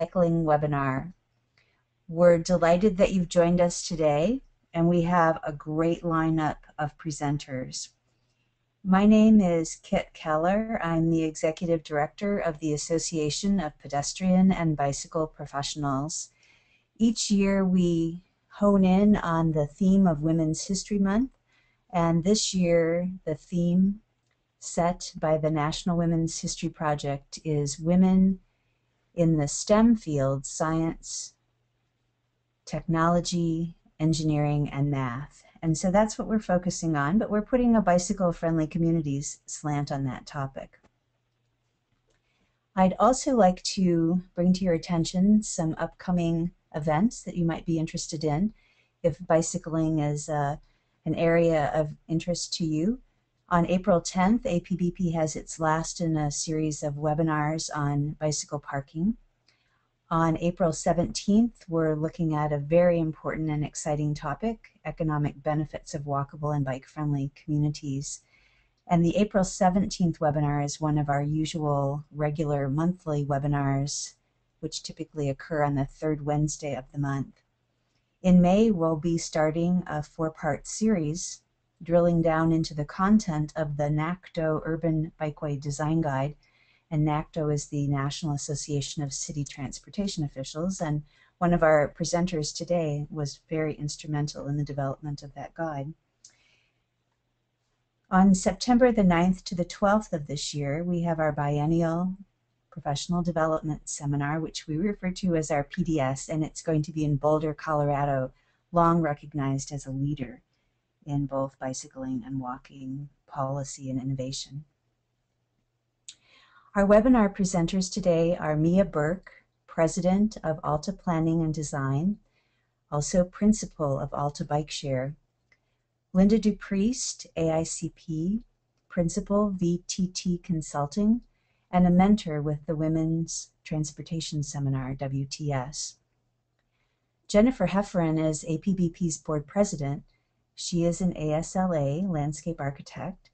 Cycling webinar. We're delighted that you've joined us today, and we have a great lineup of presenters. My name is Kit Keller. I'm the Executive Director of the Association of Pedestrian and Bicycle Professionals. Each year we hone in on the theme of Women's History Month, and this year the theme set by the National Women's History Project is Women in the STEM fields: science, technology, engineering, and math. And so that's what we're focusing on, but we're putting a bicycle-friendly communities slant on that topic. I'd also like to bring to your attention some upcoming events that you might be interested in if bicycling is an area of interest to you. On April 10th, APBP has its last in a series of webinars on bicycle parking. On April 17th, we're looking at a very important and exciting topic: economic benefits of walkable and bike-friendly communities. And the April 17th webinar is one of our usual regular monthly webinars, which typically occur on the third Wednesday of the month. In May, we'll be starting a 4-part series drilling down into the content of the NACTO Urban Bikeway Design Guide. And NACTO is the National Association of City Transportation Officials, and one of our presenters today was very instrumental in the development of that guide. On September the 9th to the 12th of this year, we have our biennial Professional Development Seminar, which we refer to as our PDS, and it's going to be in Boulder, Colorado, long recognized as a leader in both bicycling and walking policy and innovation. Our webinar presenters today are Mia Burke, President of Alta Planning and Design, also Principal of Alta Bike Share; Linda Dupriest, AICP, Principal, VTT Consulting, and a mentor with the Women's Transportation Seminar, WTS. Jennifer Hefferon is APBP's Board President. She is an ASLA, Landscape Architect,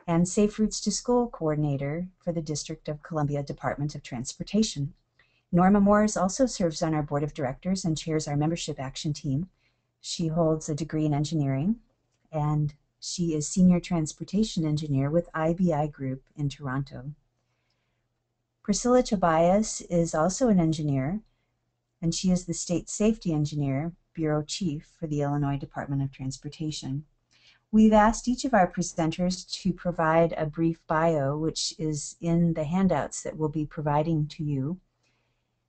and Safe Routes to School Coordinator for the District of Columbia Department of Transportation. Norma Moores also serves on our Board of Directors and chairs our Membership Action Team. She holds a degree in engineering, and she is Senior Transportation Engineer with IBI Group in Toronto. Priscilla Tobias is also an engineer, and she is the State Safety Engineer, Bureau Chief for the Illinois Department of Transportation. We've asked each of our presenters to provide a brief bio, which is in the handouts that we'll be providing to you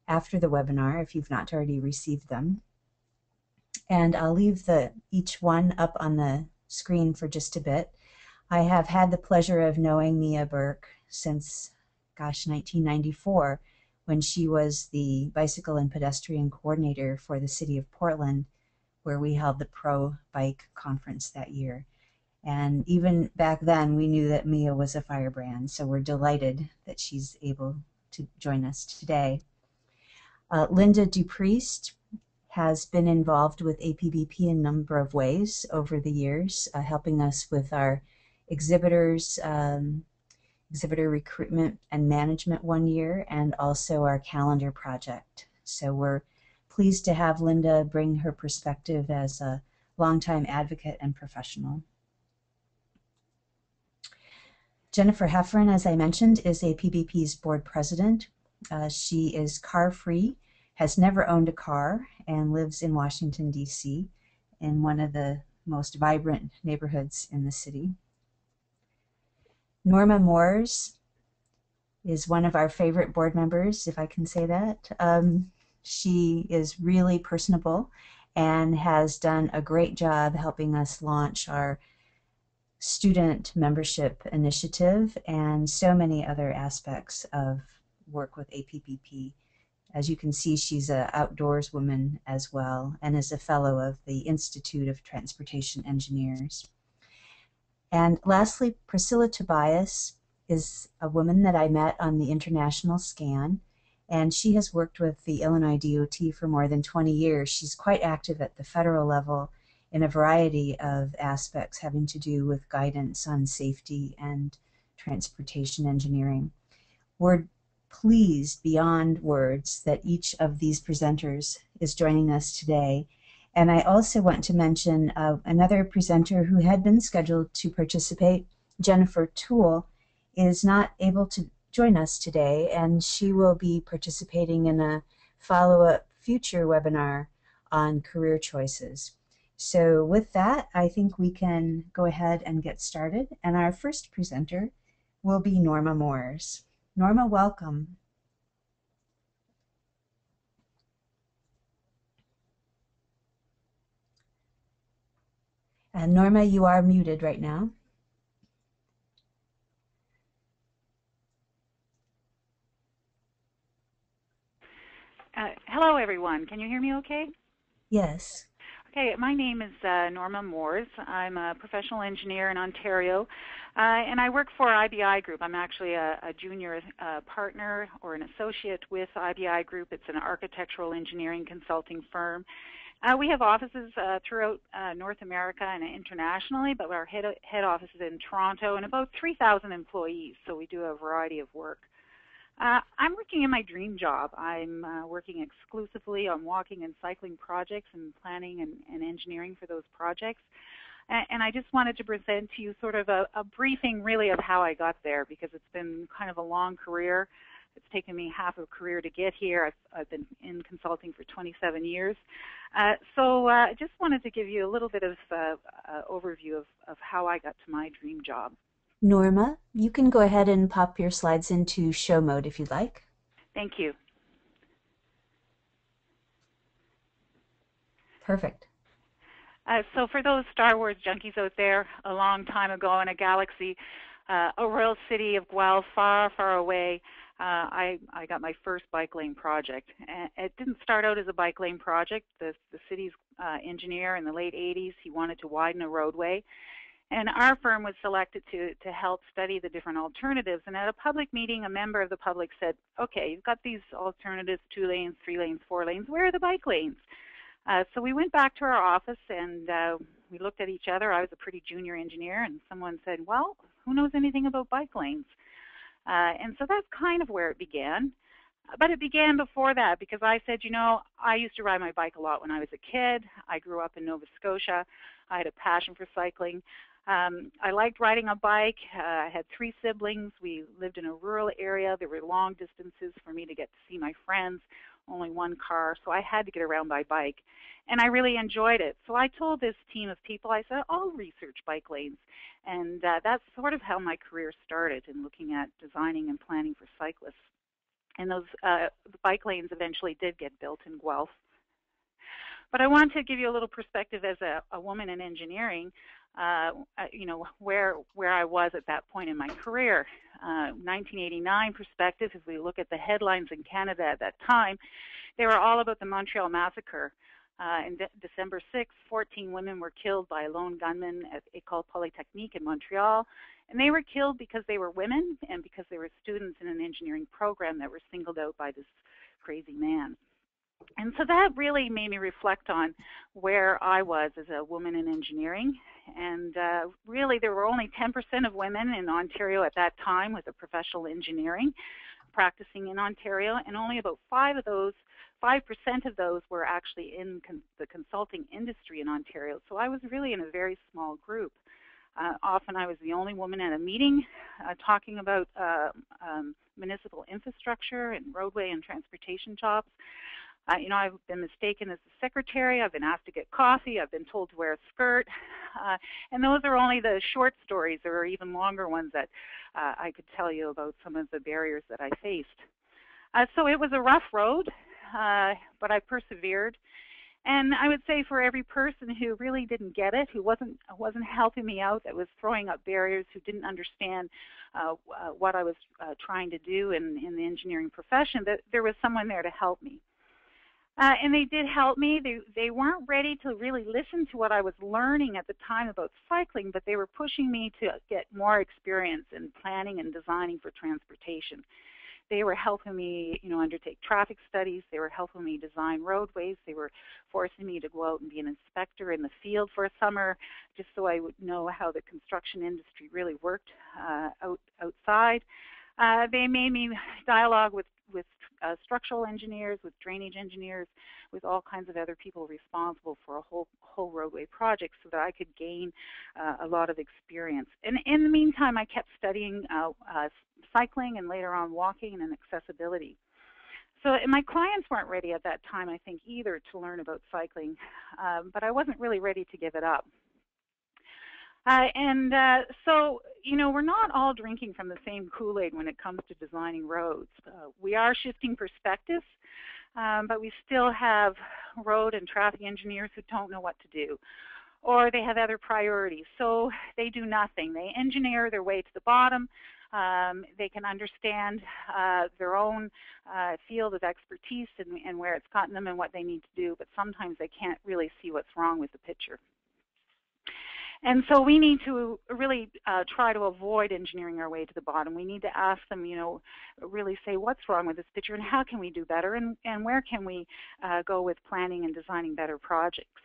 after the webinar if you've not already received them. And I'll leave each one up on the screen for just a bit. I have had the pleasure of knowing Mia Burke since, 1994, when she was the Bicycle and Pedestrian Coordinator for the City of Portland, where we held the Pro Bike Conference that year. And even back then, we knew that Mia was a firebrand, so we're delighted that she's able to join us today. Linda Dupriest has been involved with APBP in a number of ways over the years, helping us with our exhibitors, exhibitor recruitment and management one year, and also our calendar project. So we're pleased to have Linda bring her perspective as a longtime advocate and professional. Jennifer Hefferon, as I mentioned, is APBP's Board President. She is car-free, has never owned a car, and lives in Washington, D.C., in one of the most vibrant neighborhoods in the city. Norma Moores is one of our favorite board members, if I can say that. She is really personable and has done a great job helping us launch our student membership initiative and so many other aspects of work with APBP. As you can see, she's an outdoors woman as well and is a fellow of the Institute of Transportation Engineers. And lastly, Priscilla Tobias is a woman that I met on the International Scan, and she has worked with the Illinois DOT for more than 20 years. She's quite active at the federal level in a variety of aspects having to do with guidance on safety and transportation engineering. We're pleased beyond words that each of these presenters is joining us today. And I also want to mention another presenter who had been scheduled to participate, Jennifer Toole, is not able to join us today, and she will be participating in a follow-up future webinar on career choices. So with that, I think we can go ahead and get started. And our first presenter will be Norma Moores. Norma, welcome. Norma, you are muted right now. Hello, everyone. Can you hear me okay? Yes. Okay, my name is Norma Moores. I'm a professional engineer in Ontario, and I work for IBI Group. I'm actually a junior partner or an associate with IBI Group. It's an architectural engineering consulting firm. We have offices throughout North America and internationally, but our head office is in Toronto, and about 3,000 employees, so we do a variety of work. I'm working in my dream job. I'm working exclusively on walking and cycling projects and planning and engineering for those projects. And I just wanted to present to you sort of a briefing really of how I got there, because it's been kind of a long career. It's taken me half a career to get here. I've been in consulting for 27 years. So I just wanted to give you a little bit of overview of how I got to my dream job. Norma, you can go ahead and pop your slides into show mode if you'd like. Thank you. Perfect. So for those Star Wars junkies out there, a long time ago in a galaxy, a royal city of Guelph, far, far away, I got my first bike lane project. And it didn't start out as a bike lane project. The city's engineer in the late 80s, he wanted to widen a roadway. And our firm was selected to help study the different alternatives. And at a public meeting, a member of the public said, okay, you've got these alternatives, 2 lanes, 3 lanes, 4 lanes. Where are the bike lanes? So we went back to our office and we looked at each other. I was a pretty junior engineer, and someone said, well, who knows anything about bike lanes? And so that's kind of where it began. But it began before that, because I said, you know, I used to ride my bike a lot when I was a kid. I grew up in Nova Scotia. I had a passion for cycling. I liked riding a bike. I had 3 siblings. We lived in a rural area. There were long distances for me to get to see my friends, only 1 car, so I had to get around by bike. And I really enjoyed it. So I told this team of people, I said, I'll research bike lanes. And that's sort of how my career started, in looking at designing and planning for cyclists. And those bike lanes eventually did get built in Guelph. But I want to give you a little perspective as a woman in engineering, you know, where I was at that point in my career. 1989 perspective, if we look at the headlines in Canada at that time, they were all about the Montreal massacre. In December 6th, 14 women were killed by a lone gunman at École Polytechnique in Montreal. And they were killed because they were women and because they were students in an engineering program that were singled out by this crazy man. And so that really made me reflect on where I was as a woman in engineering. And really, there were only 10% of women in Ontario at that time with a professional engineering practicing in Ontario, and only about 5% of those were actually in the consulting industry in Ontario. So I was really in a very small group. Often I was the only woman at a meeting talking about municipal infrastructure and roadway and transportation jobs. You know, I've been mistaken as the secretary. I've been asked to get coffee. I've been told to wear a skirt. And those are only the short stories. There are even longer ones that I could tell you about some of the barriers that I faced. So it was a rough road, but I persevered. And I would say for every person who really didn't get it, who wasn't helping me out, that was throwing up barriers, who didn't understand what I was trying to do in the engineering profession, that there was someone there to help me. And they did help me. They weren't ready to really listen to what I was learning at the time about cycling, but they were pushing me to get more experience in planning and designing for transportation. They were helping me, you know, undertake traffic studies. They were helping me design roadways. They were forcing me to go out and be an inspector in the field for a summer, just so I would know how the construction industry really worked outside. They made me dialogue with structural engineers, with drainage engineers, with all kinds of other people responsible for a whole roadway project, so that I could gain a lot of experience. And in the meantime, I kept studying cycling and later on walking and accessibility. So and my clients weren't ready at that time, I think, either to learn about cycling, but I wasn't really ready to give it up. So, you know, we're not all drinking from the same Kool-Aid when it comes to designing roads. We are shifting perspectives, but we still have road and traffic engineers who don't know what to do, or they have other priorities, so they do nothing. They engineer their way to the bottom. They can understand their own field of expertise and where it's gotten them and what they need to do, but sometimes they can't really see what's wrong with the picture. And so we need to really try to avoid engineering our way to the bottom. We need to ask them, you know, really say what's wrong with this picture and how can we do better, and where can we go with planning and designing better projects.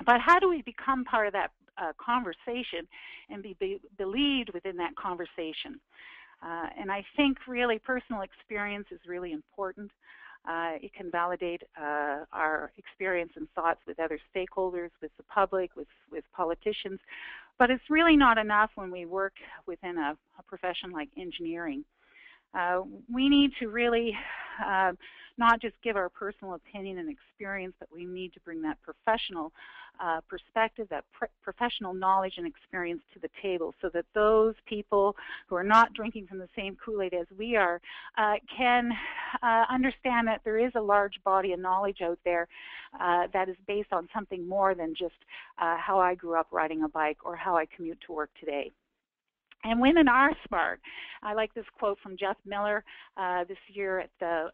But how do we become part of that conversation and be believed within that conversation? And I think really personal experience is really important. It can validate our experience and thoughts with other stakeholders, with the public, with politicians. But it's really not enough when we work within a profession like engineering. We need to really not just give our personal opinion and experience, but we need to bring that professional perspective, that professional knowledge and experience to the table, so that those people who are not drinking from the same Kool-Aid as we are can understand that there is a large body of knowledge out there that is based on something more than just how I grew up riding a bike or how I commute to work today. And women are smart. I like this quote from Jeff Miller this year at the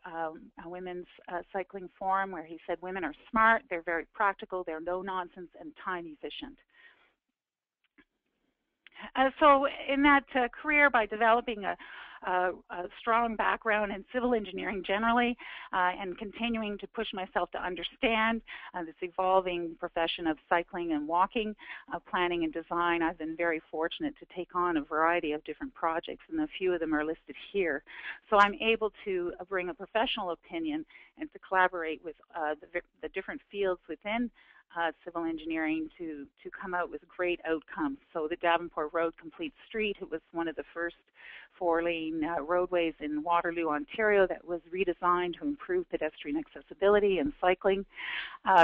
Women's Cycling Forum, where he said, "Women are smart, they're very practical, they're no nonsense, and time efficient." So in that career, by developing a strong background in civil engineering generally, and continuing to push myself to understand this evolving profession of cycling and walking, planning and design, I've been very fortunate to take on a variety of different projects, and a few of them are listed here. So I'm able to bring a professional opinion and to collaborate with the different fields within civil engineering to come out with great outcomes. So the Davenport Road Complete Street, it was one of the first 4-lane roadways in Waterloo, Ontario, that was redesigned to improve pedestrian accessibility and cycling.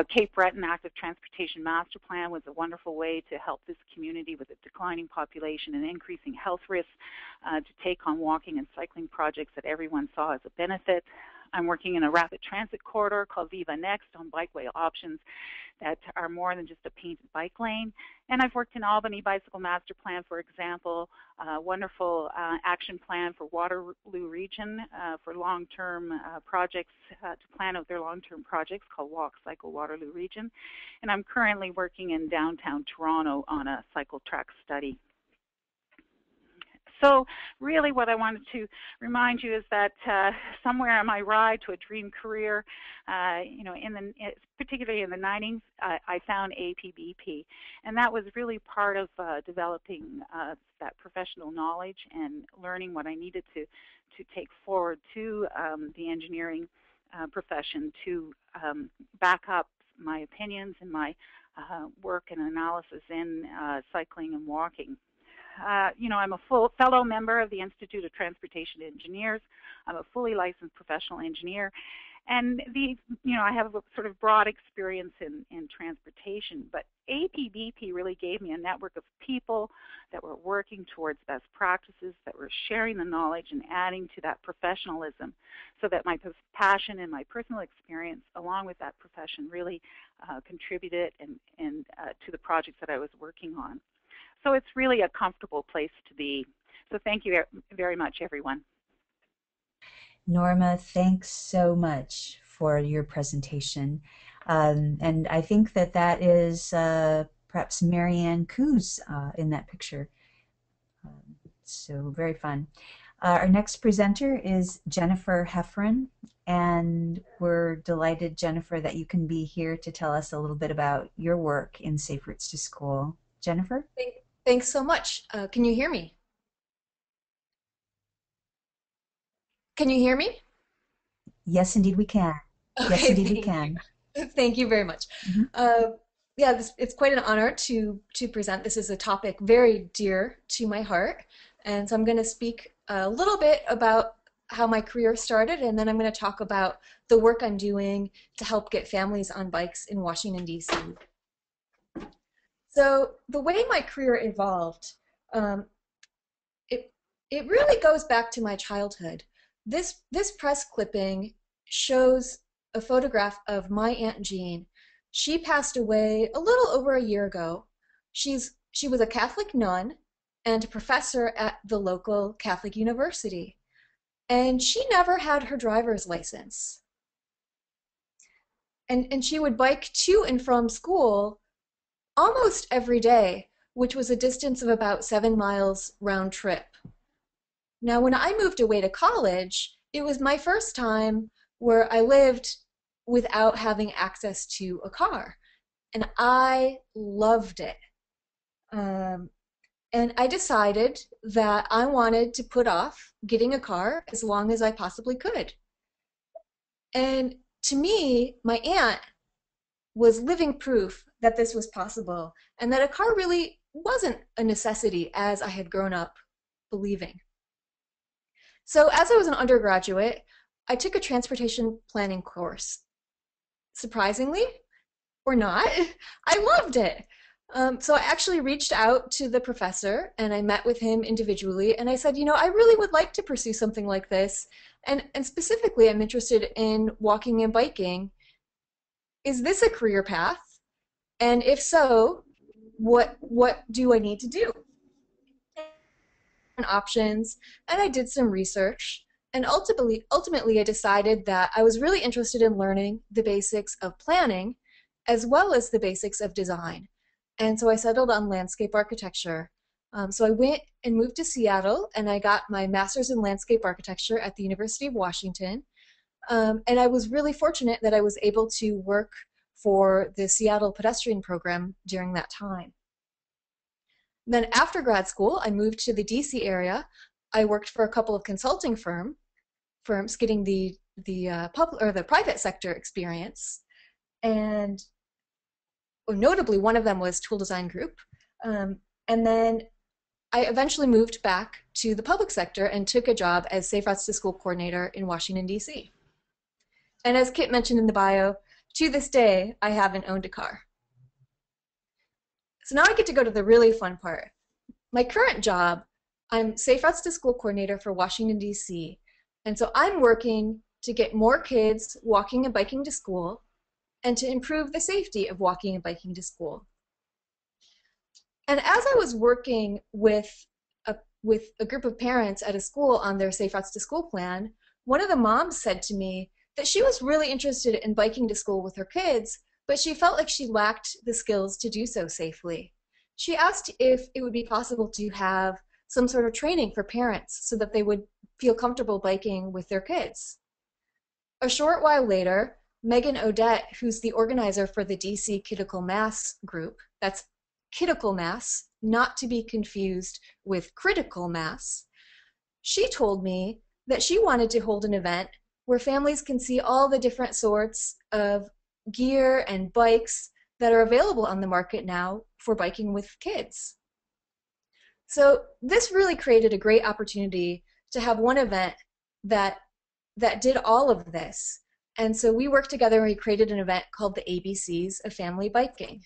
Cape Breton Active Transportation Master Plan was a wonderful way to help this community with a declining population and increasing health risks to take on walking and cycling projects that everyone saw as a benefit. I'm working in a rapid transit corridor called Viva Next on bikeway options that are more than just a painted bike lane. And I've worked in Albany Bicycle Master Plan, for example, a wonderful action plan for Waterloo region for long-term projects, to plan out their long-term projects called Walk Cycle Waterloo region. And I'm currently working in downtown Toronto on a cycle track study. So really what I wanted to remind you is that somewhere on my ride to a dream career, you know, particularly in the 90s, I found APBP. And that was really part of developing that professional knowledge and learning what I needed to take forward to the engineering profession to back up my opinions and my work and analysis in cycling and walking. You know, I'm a full fellow member of the Institute of Transportation Engineers. I'm a fully licensed professional engineer. And you know, I have a sort of broad experience in transportation, but APBP really gave me a network of people that were working towards best practices, that were sharing the knowledge and adding to that professionalism, so that my passion and my personal experience along with that profession really contributed and to the projects that I was working on. So it's really a comfortable place to be. So thank you very much, everyone. Norma, thanks so much for your presentation. And I think that is perhaps Marianne Coos in that picture. So very fun. Our next presenter is Jennifer Heffron, and we're delighted, Jennifer, that you can be here to tell us a little bit about your work in Safe Routes to School. Jennifer? Thanks so much. Can you hear me? Can you hear me? Yes, indeed we can. Yes, Okay, indeed we thank you. can. Thank you very much. Mhm. Uh, yeah, it's quite an honor to present. This is a topic very dear to my heart, and so I'm going to speak a little bit about how my career started, and then I'm going to talk about the work I'm doing to help get families on bikes in Washington, D.C. So the way my career evolved, um, it it really goes back to my childhood. This press clipping shows a photograph of my Aunt Jean. She passed away a little over a year ago. She was a Catholic nun and a professor at the local Catholic university. And she never had her driver's license. And she would bike to and from school almost every day, which was a distance of about 7 miles round trip. Now, when I moved away to college, it was my first time where I lived without having access to a car, and I loved it. Um, and I decided that I wanted to put off getting a car as long as I possibly could. And to me, my aunt was living proof that this was possible and that a car really wasn't a necessity as I had grown up believing. So as I was an undergraduate, I took a transportation planning course. Surprisingly, or not, I loved it. So I actually reached out to the professor and I met with him individually and I said, I really would like to pursue something like this. And specifically, I'm interested in walking and biking. Is this a career path? And if so, what do I need to do? Options, and I did some research. And ultimately, I decided that I was really interested in learning the basics of planning as well as the basics of design. And so I settled on landscape architecture. So I went and moved to Seattle, and I got my master's in landscape architecture at the University of Washington. And I was really fortunate that I was able to work for the Seattle pedestrian program during that time. Then after grad school, I moved to the DC area. I worked for a couple of consulting firms, getting the public or the private sector experience, and notably one of them was Tool Design Group. And then I eventually moved back to the public sector and took a job as Safe Routes to School coordinator in Washington, D.C. And as Kit mentioned in the bio, to this day, I haven't owned a car. So now I get to go to the really fun part. My current job, I'm Safe Routes to School coordinator for Washington, D.C. And so I'm working to get more kids walking and biking to school and to improve the safety of walking and biking to school. And as I was working with a group of parents at a school on their Safe Routes to School plan, one of the moms said to me that she was really interested in biking to school with her kids, but she felt like she lacked the skills to do so safely. She asked if it would be possible to have some sort of training for parents so that they would feel comfortable biking with their kids. A short while later, Megan Odette, who's the organizer for the DC Critical Mass group, that's critical mass, not to be confused with critical mass, she told me that she wanted to hold an event where families can see all the different sorts of gear and bikes that are available on the market now for biking with kids. So this really created a great opportunity to have one event that did all of this. And so we worked together and we created an event called the ABCs of Family Biking.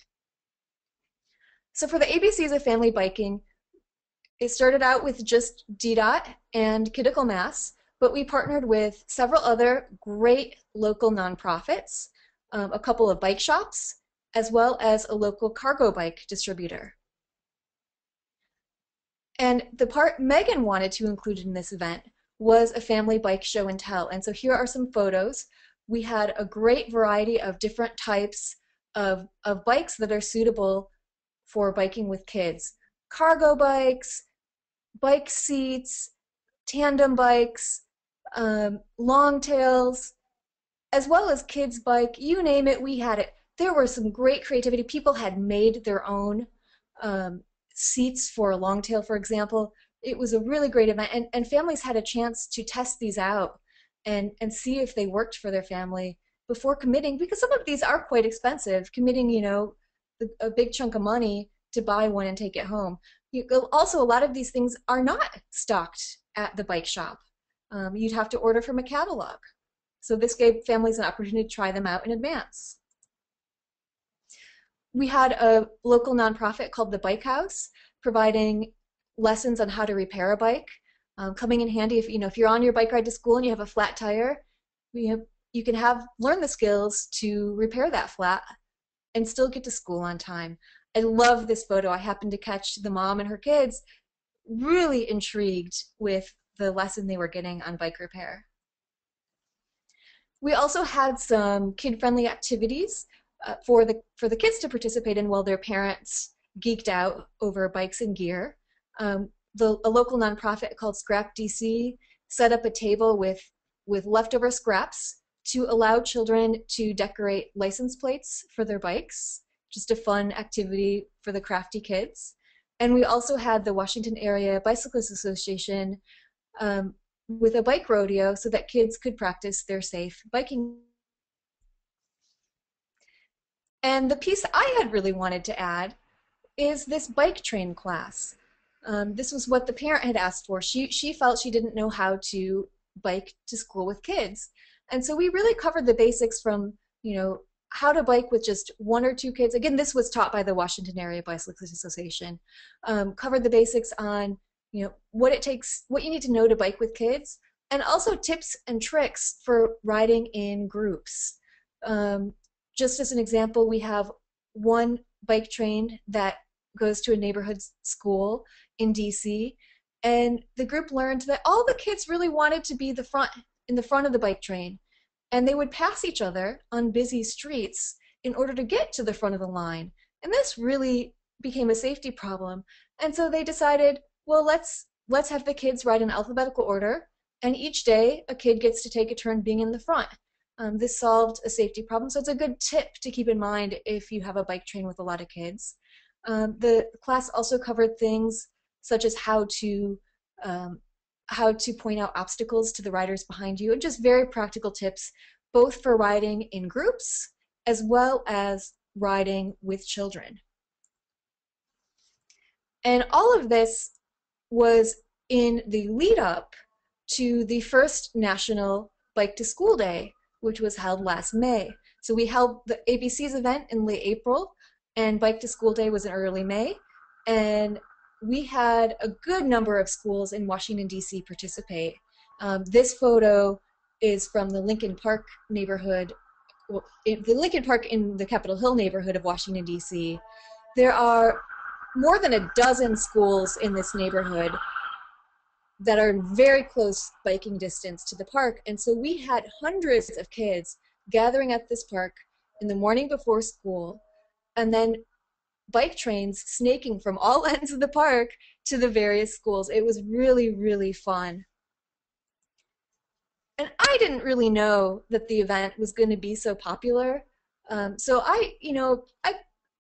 So for the ABCs of Family Biking, it started out with just DDOT and Critical Mass, but we partnered with several other great local nonprofits, a couple of bike shops, as well as a local cargo bike distributor. And the part Megan wanted to include in this event was a family bike show and tell. And so here are some photos. We had a great variety of different types of bikes that are suitable for biking with kids. Cargo bikes, bike seats, tandem bikes, long tails, as well as kids bike, you name it, we had it. There was some great creativity. People had made their own seats for a long tail, for example. It was a really great event, and families had a chance to test these out and see if they worked for their family before committing, because some of these are quite expensive, committing, a big chunk of money to buy one and take it home. Also, a lot of these things are not stocked at the bike shop. You'd have to order from a catalog. So this gave families an opportunity to try them out in advance. We had a local nonprofit called the Bike House providing lessons on how to repair a bike, coming in handy if you're on your bike ride to school and you have a flat tire. You can learn the skills to repair that flat and still get to school on time. I love this photo. I happened to catch the mom and her kids really intrigued with the lesson they were getting on bike repair. We also had some kid-friendly activities for the kids to participate in while their parents geeked out over bikes and gear. A local nonprofit called Scrap DC set up a table with leftover scraps to allow children to decorate license plates for their bikes. Just a fun activity for the crafty kids. And we also had the Washington Area Bicyclists Association with a bike rodeo so that kids could practice their safe biking. And the piece I had really wanted to add is this bike train class. This was what the parent had asked for. She felt she didn't know how to bike to school with kids. And so we really covered the basics from, how to bike with just one or two kids. Again, this was taught by the Washington Area Bicyclists Association. Covered the basics on, what it takes, what you need to know to bike with kids, and also tips and tricks for riding in groups. Just as an example, we have one bike train that goes to a neighborhood school in DC, and the group learned that all the kids really wanted to be in the front of the bike train, and they would pass each other on busy streets in order to get to the front of the line. And this really became a safety problem. And so they decided, well, let's have the kids ride in alphabetical order, and each day a kid gets to take a turn being in the front. This solved a safety problem, so it's a good tip to keep in mind if you have a bike train with a lot of kids. The class also covered things such as how to point out obstacles to the riders behind you, and just very practical tips, both for riding in groups as well as riding with children. And all of this was in the lead up to the first National Bike to School Day, which was held last May. So we held the ABC's event in late April, and Bike to School Day was in early May. And we had a good number of schools in Washington, D.C. participate. This photo is from the Lincoln Park neighborhood, the Lincoln Park in the Capitol Hill neighborhood of Washington, D.C. There are more than a dozen schools in this neighborhood that are in very close biking distance to the park. And so we had hundreds of kids gathering at this park in the morning before school, and then bike trains snaking from all ends of the park to the various schools. It was really, really fun. And I didn't really know that the event was going to be so popular. So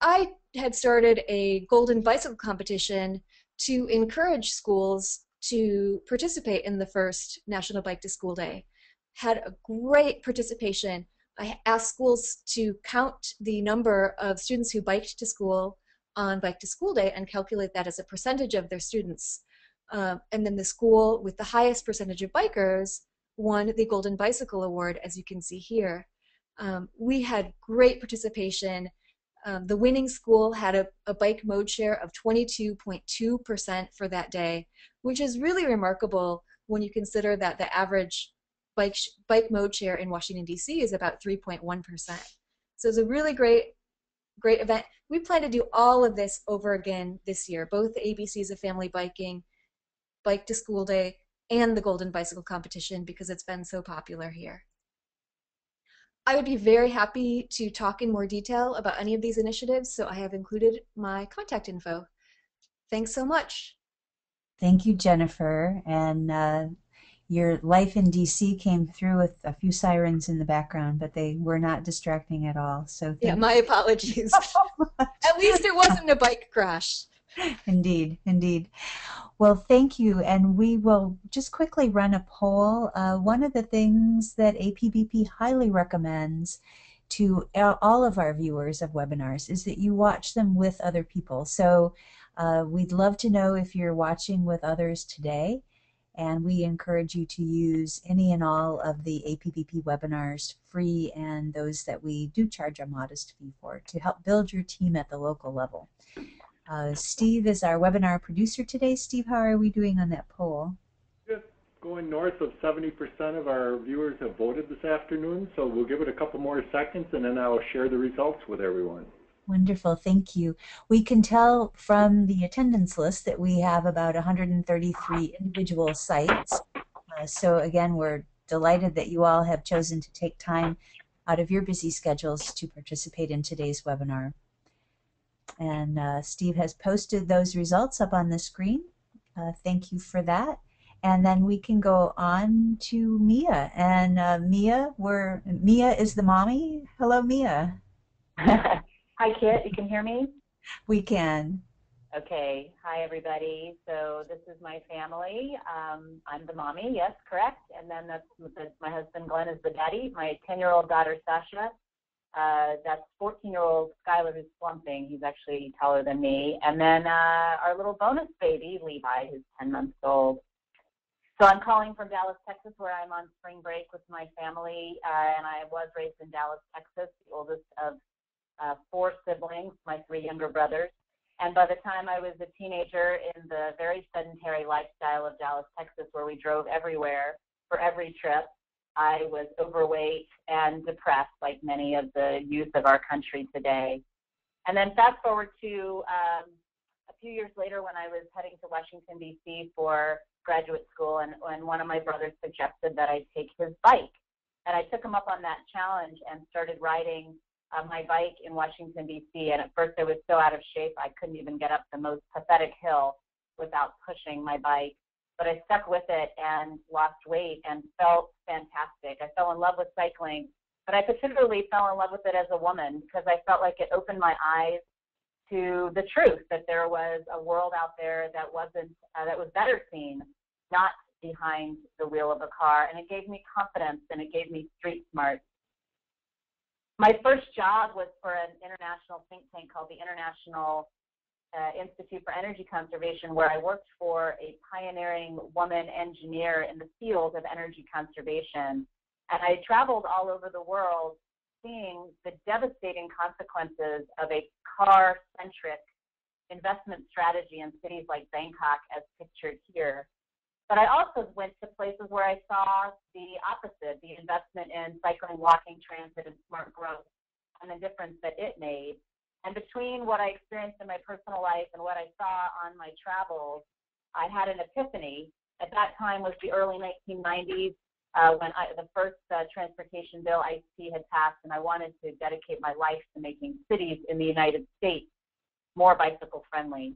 I had started a golden bicycle competition to encourage schools to participate in the first National Bike to School Day. Had a great participation. I asked schools to count the number of students who biked to school on Bike to School Day and calculate that as a percentage of their students. And then the school with the highest percentage of bikers won the Golden Bicycle Award, as you can see here. We had great participation. The winning school had a bike mode share of 22.2% for that day, which is really remarkable when you consider that the average bike mode share in Washington, D.C. is about 3.1%. So it's a really great event. We plan to do all of this over again this year, both the ABCs of Family Biking, Bike to School Day, and the Golden Bicycle Competition, because it's been so popular here. I would be very happy to talk in more detail about any of these initiatives, so I have included my contact info. Thanks so much. Thank you, Jennifer. And your life in DC came through with a few sirens in the background, but they were not distracting at all. So yeah, my apologies. At least it wasn't a bike crash. Indeed, indeed. Well, thank you. And we will just quickly run a poll. One of the things that APBP highly recommends to all of our viewers of webinars is that you watch them with other people. So we'd love to know if you're watching with others today. And we encourage you to use any and all of the APBP webinars, free and those that we do charge a modest fee for, to help build your team at the local level. Steve is our webinar producer today. Steve, how are we doing on that poll? Just going north of 70% of our viewers have voted this afternoon, so we'll give it a couple more seconds and then I'll share the results with everyone. Wonderful, thank you. We can tell from the attendance list that we have about 133 individual sites. So again, we're delighted that you all have chosen to take time out of your busy schedules to participate in today's webinar. And Steve has posted those results up on the screen. Thank you for that. And then we can go on to Mia. And Mia is the mommy. Hello, Mia. Hi, Kit. You can hear me? We can. Okay. Hi, everybody. So this is my family. I'm the mommy. Yes, correct. And then that's my husband, Glenn, is the daddy. My 10-year-old daughter, Sasha. That's 14-year-old Skylar, who's slumping. He's actually taller than me. And then our little bonus baby, Levi, who's 10 months old. So I'm calling from Dallas, Texas, where I'm on spring break with my family. And I was raised in Dallas, Texas, the oldest of 4 siblings, my 3 younger brothers. And by the time I was a teenager in the very sedentary lifestyle of Dallas, Texas, where we drove everywhere for every trip, I was overweight and depressed like many of the youth of our country today. And then fast forward to a few years later when I was heading to Washington, D.C. for graduate school, and one of my brothers suggested that I take his bike. And I took him up on that challenge and started riding my bike in Washington, D.C. And at first I was so out of shape I couldn't even get up the most pathetic hill without pushing my bike. But I stuck with it and lost weight and felt fantastic. I fell in love with cycling, but I particularly fell in love with it as a woman because I felt like it opened my eyes to the truth that there was a world out there that wasn't that was better seen, not behind the wheel of a car. And it gave me confidence and it gave me street smarts. My first job was for an international think tank called the International Institute for Energy Conservation, where I worked for a pioneering woman engineer in the field of energy conservation. And I traveled all over the world seeing the devastating consequences of a car-centric investment strategy in cities like Bangkok, as pictured here. But I also went to places where I saw the opposite, the investment in cycling, walking, transit, and smart growth, and the difference that it made. And between what I experienced in my personal life and what I saw on my travels, I had an epiphany. At that time was the early 1990s when the first transportation bill, ICE, had passed, and I wanted to dedicate my life to making cities in the United States more bicycle friendly.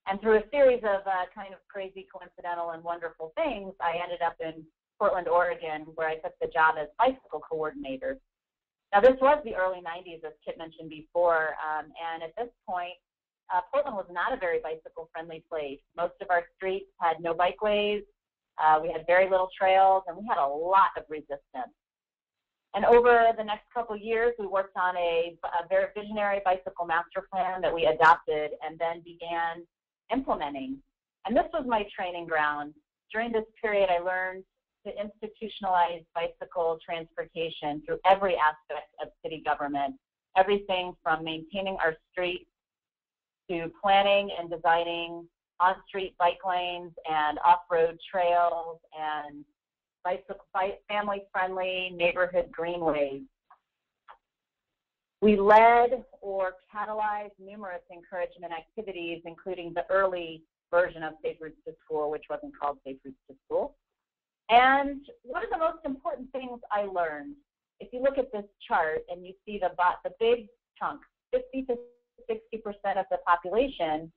And through a series of kind of crazy, coincidental, and wonderful things, I ended up in Portland, Oregon, where I took the job as bicycle coordinator. Now, this was the early 90s, as Kit mentioned before, and at this point, Portland was not a very bicycle-friendly place. Most of our streets had no bikeways, we had very little trails, and we had a lot of resistance. And over the next couple of years, we worked on a very visionary bicycle master plan that we adopted and then began implementing. And this was my training ground. During this period, I learned to institutionalize bicycle transportation through every aspect of city government, everything from maintaining our streets to planning and designing on-street bike lanes and off-road trails and family-friendly neighborhood greenways. We led or catalyzed numerous encouragement activities, including the early version of Safe Routes to School, which wasn't called Safe Routes to School. And one of the most important things I learned, if you look at this chart and you see the big chunk, 50 to 60% of the population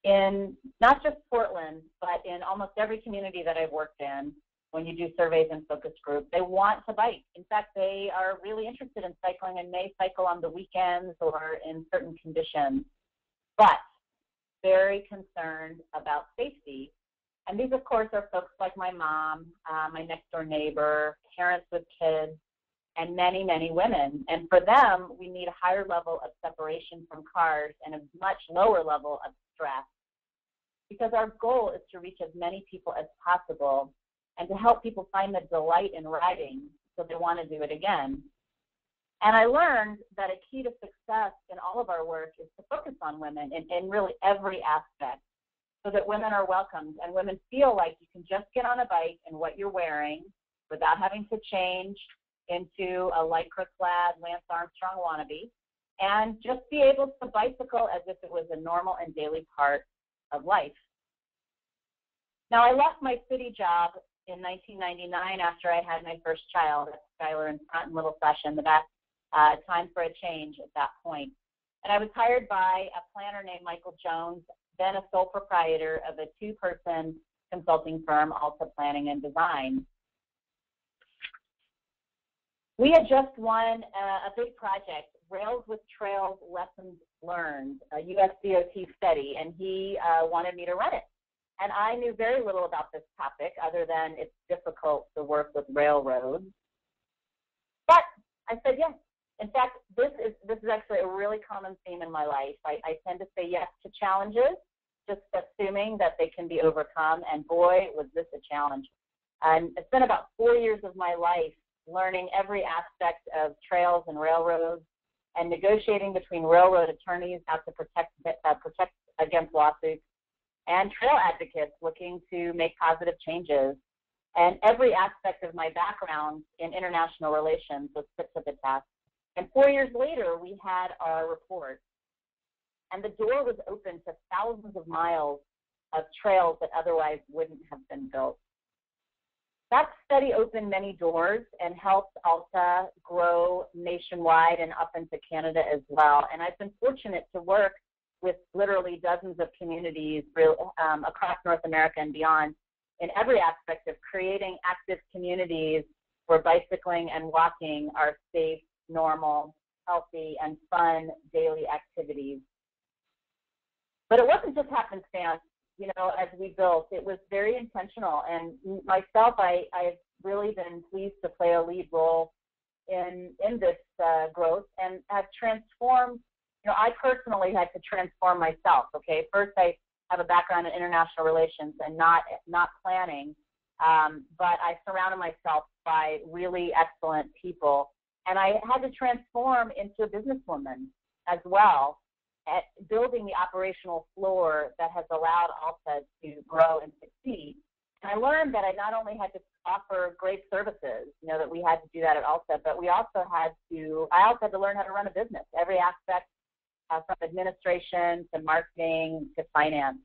in not just Portland, but in almost every community that I've worked in, when you do surveys and focus groups, they want to bike. In fact, they are really interested in cycling and may cycle on the weekends or in certain conditions. But very concerned about safety. And these, of course, are folks like my mom, my next door neighbor, parents with kids, and many, many women. And for them, we need a higher level of separation from cars and a much lower level of stress, because our goal is to reach as many people as possible and to help people find the delight in riding so they want to do it again. And I learned that a key to success in all of our work is to focus on women in really every aspect, so that women are welcomed and women feel like you can just get on a bike in what you're wearing without having to change into a lycra-clad Lance Armstrong wannabe, and just be able to bicycle as if it was a normal and daily part of life. Now, I left my city job in 1999 after I had my first child, Skylar and Scott and Little Session, the best time for a change at that point. And I was hired by a planner named Michael Jones, then a sole proprietor of a two-person consulting firm, Alta Planning and Design. We had just won a big project, Rails with Trails Lessons Learned, a USDOT study, and he wanted me to run it. And I knew very little about this topic other than it's difficult to work with railroads. But I said yes. In fact, this is actually a really common theme in my life. I tend to say yes to challenges, just assuming that they can be overcome, and boy, was this a challenge. And it's been about 4 years of my life learning every aspect of trails and railroads and negotiating between railroad attorneys how to protect against lawsuits and trail advocates looking to make positive changes. And every aspect of my background in international relations was put to the test. And 4 years later, we had our report. And the door was open to thousands of miles of trails that otherwise wouldn't have been built. That study opened many doors and helped Alta grow nationwide and up into Canada as well. And I've been fortunate to work with literally dozens of communities across North America and beyond in every aspect of creating active communities where bicycling and walking are safe, normal, healthy, and fun daily activities. But it wasn't just happenstance, you know, as we built. It was very intentional. And myself, I've really been pleased to play a lead role in this growth and have transformed. You know, I personally had to transform myself, okay? First, I have a background in international relations and not planning, but I surrounded myself by really excellent people. And I had to transform into a businesswoman as well, at building the operational floor that has allowed Alta to grow and succeed. And I learned that I not only had to offer great services, you know, that we had to do that at Alta, but I also had to learn how to run a business, every aspect from administration to marketing to finance.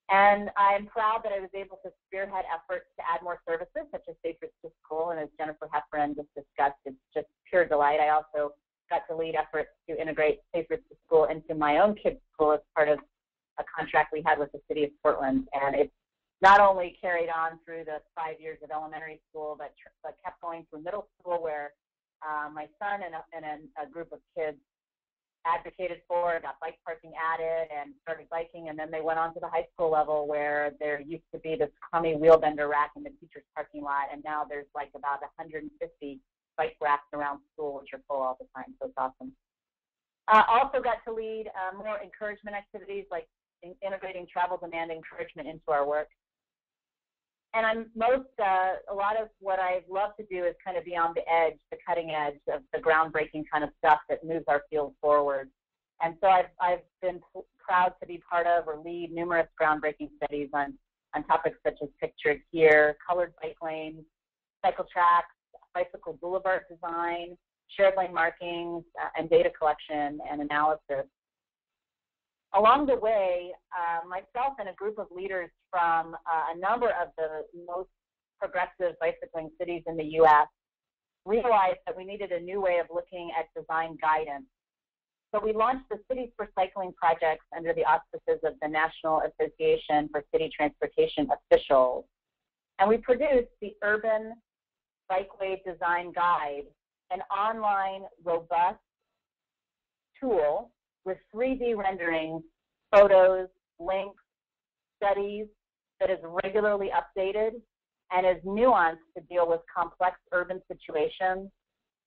And I'm proud that I was able to spearhead efforts to add more services, such as Safe Routes to School, and as Jennifer Heffron just discussed, it's just pure delight. I also got to lead efforts to integrate Safe Routes to School into my own kids' school as part of a contract we had with the city of Portland. And it's not only carried on through the 5 years of elementary school, but kept going through middle school, where my son and a group of kids advocated for, got bike parking added, and started biking. And then they went on to the high school level, where there used to be this crummy wheel bender rack in the teacher's parking lot, and now there's like about 150 bike racks around school, which are full all the time. So it's awesome. Also got to lead more encouragement activities, like integrating travel demand encouragement into our work. And a lot of what I love to do is kind of be on the edge, the cutting edge of the groundbreaking kind of stuff that moves our field forward. And so I've been proud to be part of or lead numerous groundbreaking studies on topics such as pictured here, colored bike lanes, cycle tracks, bicycle boulevard design, shared lane markings, and data collection and analysis. Along the way, myself and a group of leaders from a number of the most progressive bicycling cities in the U.S. realized that we needed a new way of looking at design guidance. So we launched the Cities for Cycling projects under the auspices of the National Association for City Transportation Officials. And we produced the Urban Bikeway Design Guide, an online, robust tool with 3D renderings photos, links, studies, that is regularly updated and is nuanced to deal with complex urban situations,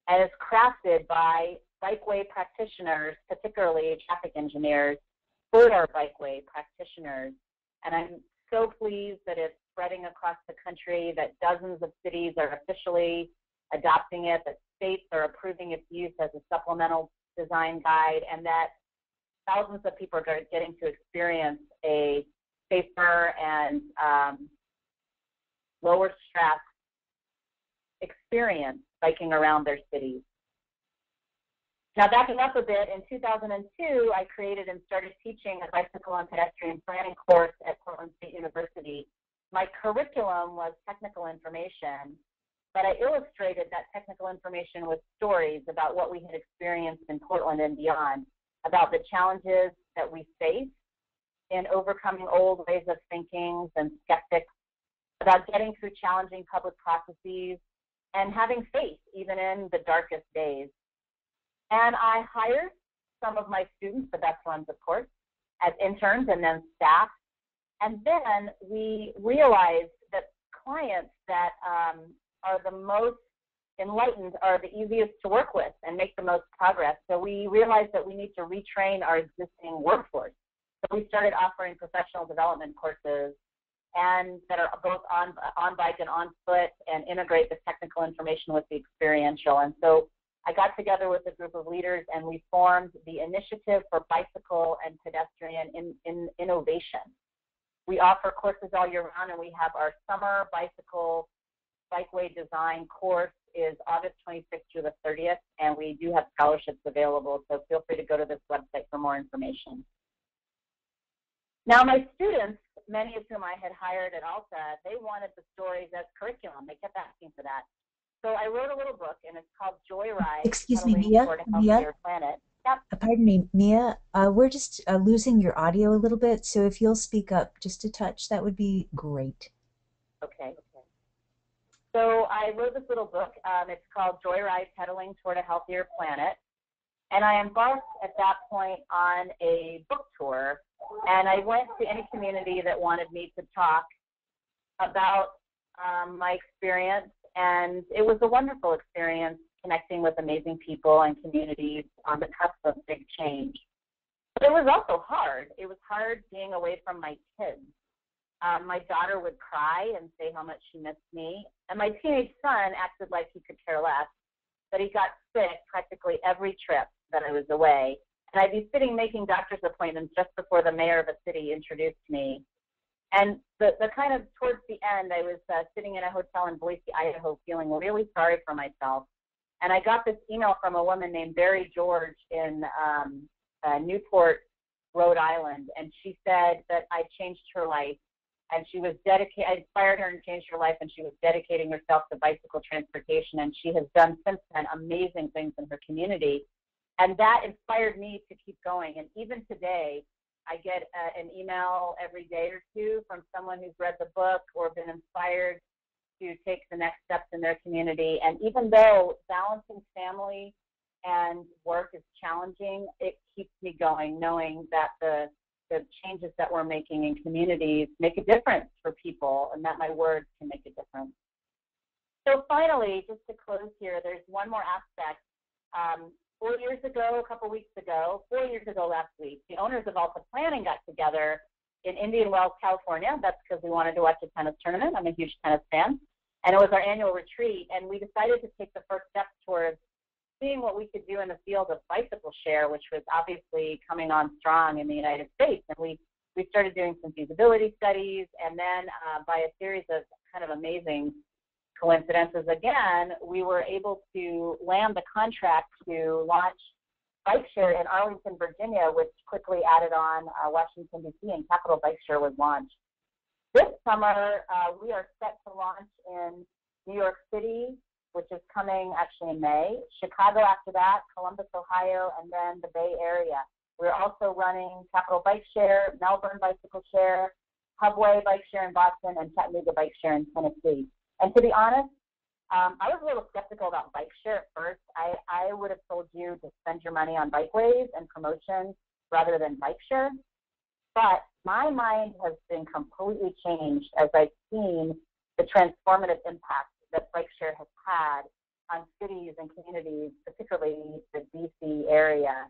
and is crafted by bikeway practitioners, particularly traffic engineers, for our bikeway practitioners. And I'm so pleased that it's spreading across the country, that dozens of cities are officially adopting it, that states are approving its use as a supplemental design guide, and that thousands of people are getting to experience a safer and lower stress experience biking around their cities. Now, backing up a bit, in 2002, I created and started teaching a bicycle and pedestrian planning course at Portland State University. My curriculum was technical information, but I illustrated that technical information with stories about what we had experienced in Portland and beyond, about the challenges that we face in overcoming old ways of thinking and skeptics, about getting through challenging public processes, and having faith even in the darkest days. And I hired some of my students, the best ones, of course, as interns and then staff. And then we realized that clients that are the most enlightened are the easiest to work with and make the most progress. So we realized that we need to retrain our existing workforce. So we started offering professional development courses and that are both on bike and on foot and integrate the technical information with the experiential. And so I got together with a group of leaders and we formed the Initiative for Bicycle and Pedestrian Innovation. We offer courses all year round, and we have our summer bicycle bikeway design course is August 26th through the 30th, and we do have scholarships available, so feel free to go to this website for more information. Now, my students, many of whom I had hired at Alta, they wanted the stories as curriculum. They kept asking for that. So I wrote a little book, and it's called Joyride. Excuse me, Mia. Planet. Yep. Pardon me, Mia. We're just losing your audio a little bit, so if you'll speak up just a touch, that would be great. Okay. So I wrote this little book. It's called Joyride, Pedaling Toward a Healthier Planet. And I embarked at that point on a book tour, and I went to any community that wanted me to talk about my experience. And it was a wonderful experience connecting with amazing people and communities on the cusp of big change. But it was also hard. It was hard being away from my kids. My daughter would cry and say how much she missed me. And my teenage son acted like he could care less, but he got sick practically every trip that I was away. And I'd be sitting making doctor's appointments just before the mayor of a city introduced me. And the kind of towards the end, I was sitting in a hotel in Boise, Idaho, feeling really sorry for myself. And I got this email from a woman named Barry George in Newport, Rhode Island. And she said that I changed her life. And she was dedicated, I inspired her and changed her life, and she was dedicating herself to bicycle transportation. And she has done since then amazing things in her community. And that inspired me to keep going. And even today, I get an email every day or two from someone who's read the book or been inspired to take the next steps in their community. And even though balancing family and work is challenging, it keeps me going, knowing that the changes that we're making in communities make a difference for people, and that my words can make a difference. So finally, just to close here, there's one more aspect. 4 years ago, a couple weeks ago, 4 years ago last week, the owners of Alta Planning got together in Indian Wells, California. That's because we wanted to watch a tennis tournament. I'm a huge tennis fan. And it was our annual retreat, and we decided to take the first steps towards seeing what we could do in the field of bicycle share, which was obviously coming on strong in the United States. And we started doing some feasibility studies, and then by a series of kind of amazing coincidences again, we were able to land the contract to launch bike share in Arlington, Virginia, which quickly added on Washington, D.C., and Capital Bike Share was launched. This summer, we are set to launch in New York City, which is coming actually in May, Chicago after that, Columbus, Ohio, and then the Bay Area. We're also running Capital Bike Share, Melbourne Bicycle Share, Hubway Bike Share in Boston, and Chattanooga Bike Share in Tennessee. And to be honest, I was a little skeptical about bike share at first. I would have told you to spend your money on bikeways and promotions rather than bike share. But my mind has been completely changed as I've seen the transformative impact that bike share has had on cities and communities, particularly the DC area,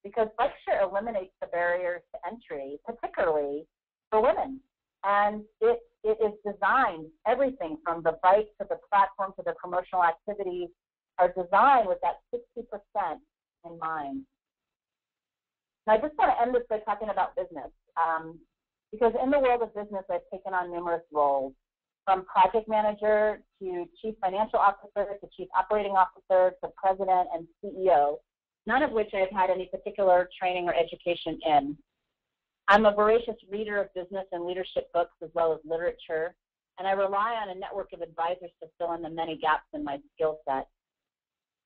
because bike share eliminates the barriers to entry, particularly for women. And it is designed, everything from the bike to the platform to the promotional activities are designed with that 60% in mind. And I just want to end this by talking about business. Because in the world of business, I've taken on numerous roles, from project manager to chief financial officer to chief operating officer to president and CEO, none of which I've had any particular training or education in. I'm a voracious reader of business and leadership books as well as literature, and I rely on a network of advisors to fill in the many gaps in my skill set.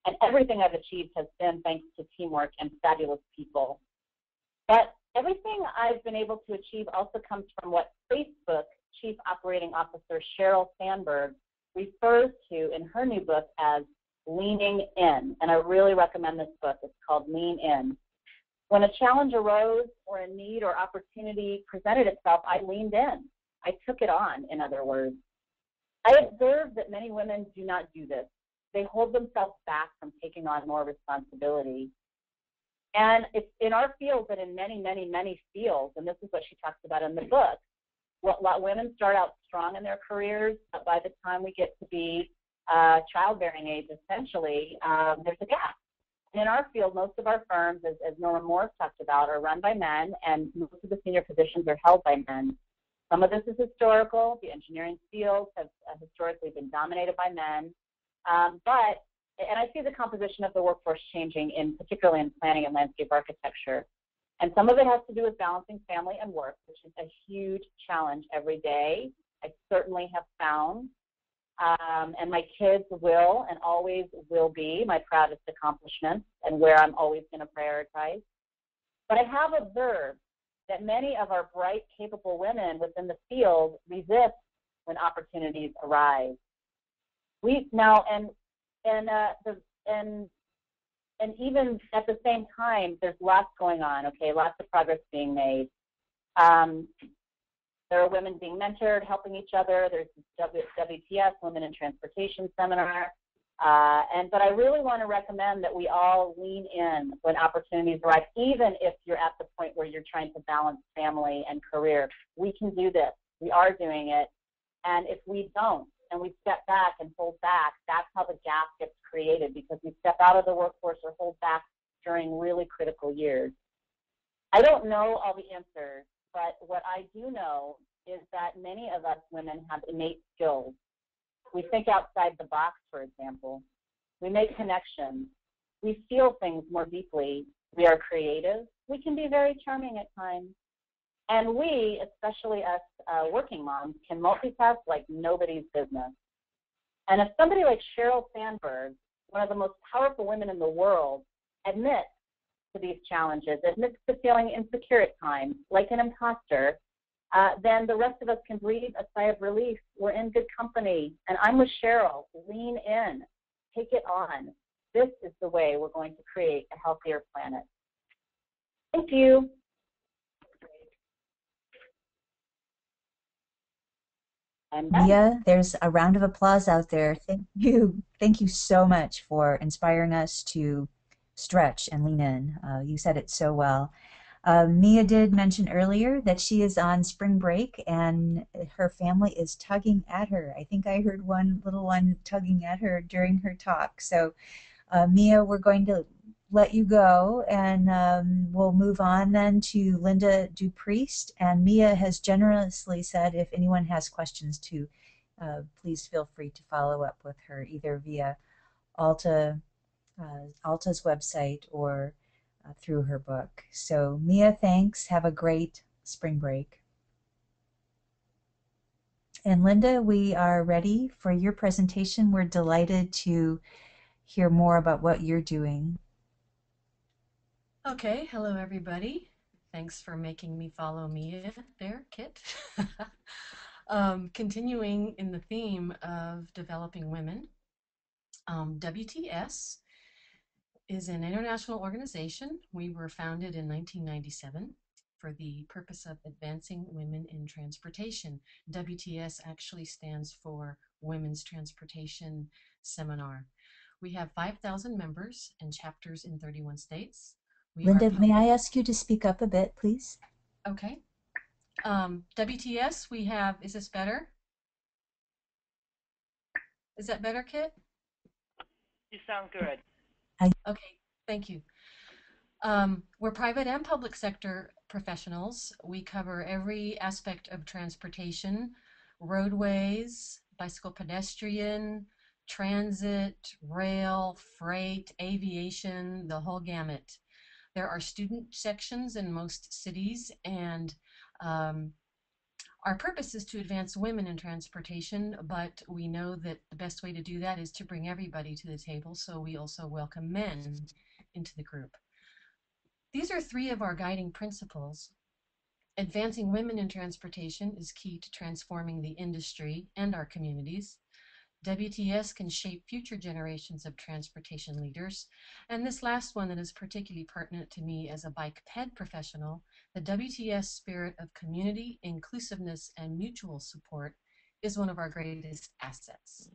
And everything I've achieved has been thanks to teamwork and fabulous people. But everything I've been able to achieve also comes from what Facebook Chief Operating Officer Sheryl Sandberg refers to in her new book as leaning in. And I really recommend this book. It's called Lean In. When a challenge arose or a need or opportunity presented itself, I leaned in. I took it on, in other words. I observed that many women do not do this. They hold themselves back from taking on more responsibility. And it's in our field, but in many, many, many fields, and this is what she talks about in the book. Women start out strong in their careers, but by the time we get to be childbearing age, essentially, there's a gap. And in our field, most of our firms, as Norman Morris talked about, are run by men, and most of the senior positions are held by men. Some of this is historical. The engineering fields have historically been dominated by men. And I see the composition of the workforce changing, particularly in planning and landscape architecture. And some of it has to do with balancing family and work, which is a huge challenge every day. I certainly have found, and my kids will and always will be my proudest accomplishments and where I'm always going to prioritize. But I have observed that many of our bright, capable women within the field resist when opportunities arise. And even at the same time, there's lots going on, okay, lots of progress being made. There are women being mentored, helping each other. There's WTS, Women in Transportation Seminar. But I really want to recommend that we all lean in when opportunities arise, even if you're at the point where you're trying to balance family and career. We can do this. We are doing it. And if we don't, and we step back and hold back, that's how the gap gets created, because we step out of the workforce or hold back during really critical years. I don't know all the answers, but what I do know is that many of us women have innate skills. We think outside the box, for example. We make connections. We feel things more deeply. We are creative. We can be very charming at times. And we, especially us working moms, can multitask like nobody's business. And if somebody like Sheryl Sandberg, one of the most powerful women in the world, admits to these challenges, admits to feeling insecure at times, like an imposter, then the rest of us can breathe a sigh of relief. We're in good company. And I'm with Sheryl. Lean in. Take it on. This is the way we're going to create a healthier planet. Thank you. Mia, there's a round of applause out there. Thank you. Thank you so much for inspiring us to stretch and lean in. You said it so well. Mia did mention earlier that she is on spring break and her family is tugging at her. I think I heard one little one tugging at her during her talk. So Mia, we're going to let you go, and we'll move on then to Linda Dupriest. And Mia has generously said if anyone has questions to please feel free to follow up with her either via Alta's website or through her book. So Mia, thanks. Have a great spring break. And Linda, we are ready for your presentation. We're delighted to hear more about what you're doing. Okay, hello everybody. Thanks for making me follow Mia there, Kit. Continuing in the theme of developing women, WTS is an international organization. We were founded in 1997, for the purpose of advancing women in transportation. WTS actually stands for Women's Transportation Seminar. We have 5,000 members and chapters in 31 states. Linda, may I ask you to speak up a bit, please? Okay. WTS, we have, is this better? Is that better, Kit? You sound good. Okay, thank you. We're private and public sector professionals. We cover every aspect of transportation, roadways, bicycle pedestrian, transit, rail, freight, aviation, the whole gamut. There are student sections in most cities, and our purpose is to advance women in transportation, but we know that the best way to do that is to bring everybody to the table, so we also welcome men into the group. These are three of our guiding principles. Advancing women in transportation is key to transforming the industry and our communities. WTS can shape future generations of transportation leaders. And this last one that is particularly pertinent to me as a bike ped professional, the WTS spirit of community, inclusiveness, and mutual support is one of our greatest assets.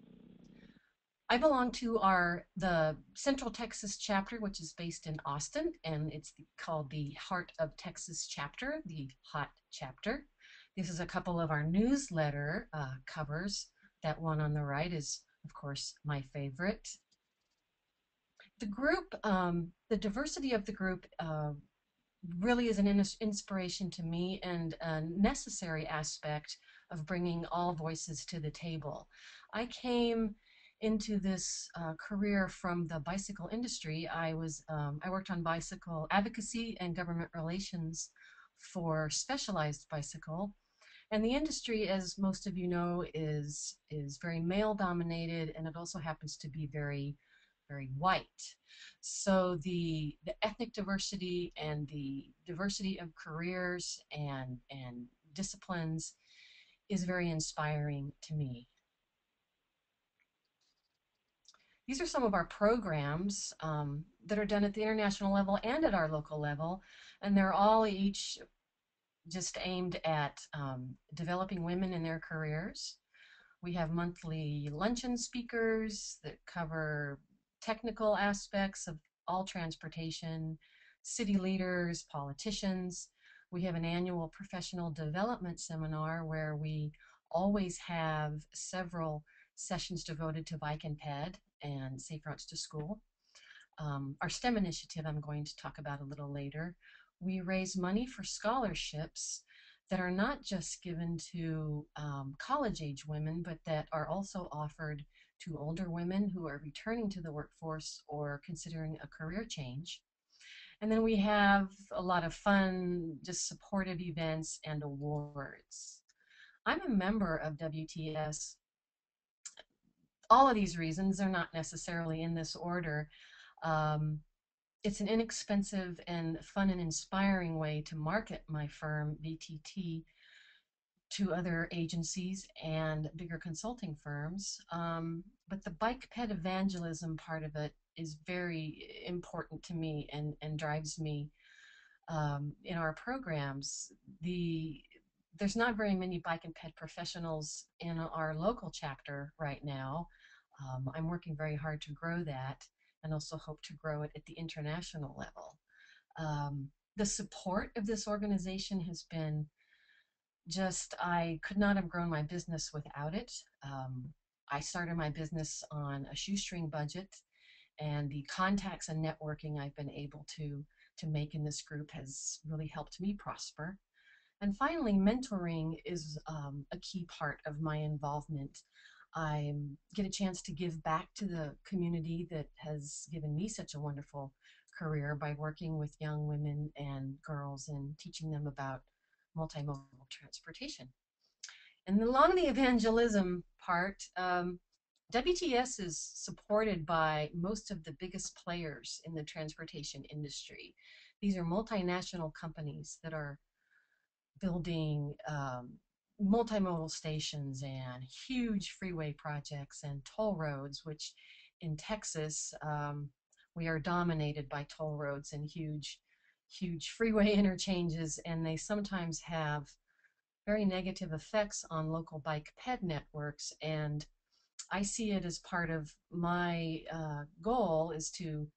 I belong to the Central Texas chapter, which is based in Austin, and it's called the Heart of Texas chapter, the HOT chapter. This is a couple of our newsletter covers. That one on the right is, of course, my favorite. The group, the diversity of the group really is an inspiration to me and a necessary aspect of bringing all voices to the table. I came into this career from the bicycle industry. I worked on bicycle advocacy and government relations for Specialized Bicycle. And the industry, as most of you know, is very male dominated, and it also happens to be very, very white. So the ethnic diversity and the diversity of careers and disciplines is very inspiring to me. These are some of our programs that are done at the international level and at our local level, and they're all each just aimed at developing women in their careers. We have monthly luncheon speakers that cover technical aspects of all transportation, city leaders, politicians. We have an annual professional development seminar where we always have several sessions devoted to bike and ped and safe routes to school. Our STEM initiative I'm going to talk about a little later. We raise money for scholarships that are not just given to college-age women, but that are also offered to older women who are returning to the workforce or considering a career change. And then we have a lot of fun, just supportive events and awards. I'm a member of WTS. All of these reasons are not necessarily in this order. It's an inexpensive and fun and inspiring way to market my firm, VTT, to other agencies and bigger consulting firms. But the bike ped evangelism part of it is very important to me and drives me in our programs. There's not very many bike and ped professionals in our local chapter right now. I'm working very hard to grow that, and also hope to grow it at the international level. The support of this organization has been just, I could not have grown my business without it. I started my business on a shoestring budget, and the contacts and networking I've been able to make in this group has really helped me prosper. And finally, mentoring is a key part of my involvement. I get a chance to give back to the community that has given me such a wonderful career by working with young women and girls and teaching them about multimodal transportation. And along the evangelism part, WTS is supported by most of the biggest players in the transportation industry. These are multinational companies that are building multimodal stations and huge freeway projects and toll roads, which in Texas, we are dominated by toll roads and huge huge freeway interchanges, and they sometimes have very negative effects on local bike ped networks. And I see it as part of my goal is to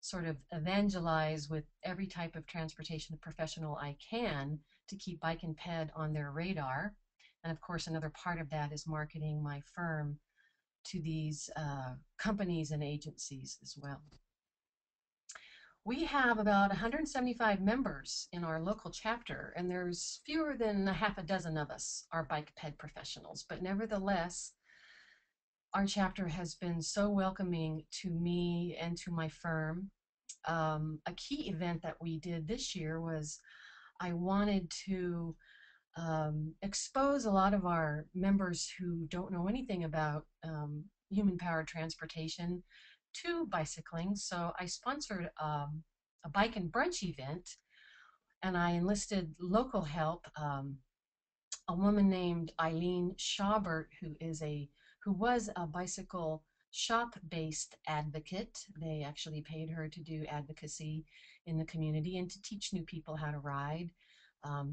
sort of evangelize with every type of transportation professional I can to keep bike and ped on their radar. And of course, another part of that is marketing my firm to these companies and agencies as well. We have about 175 members in our local chapter, and there's fewer than a half a dozen of us are bike ped professionals. But nevertheless, our chapter has been so welcoming to me and to my firm. A key event that we did this year was I wanted to expose a lot of our members who don't know anything about human-powered transportation to bicycling. So I sponsored a bike and brunch event, and I enlisted local help. A woman named Eileen Schaubert, who was a bicycle shop-based advocate. They actually paid her to do advocacy in the community and to teach new people how to ride.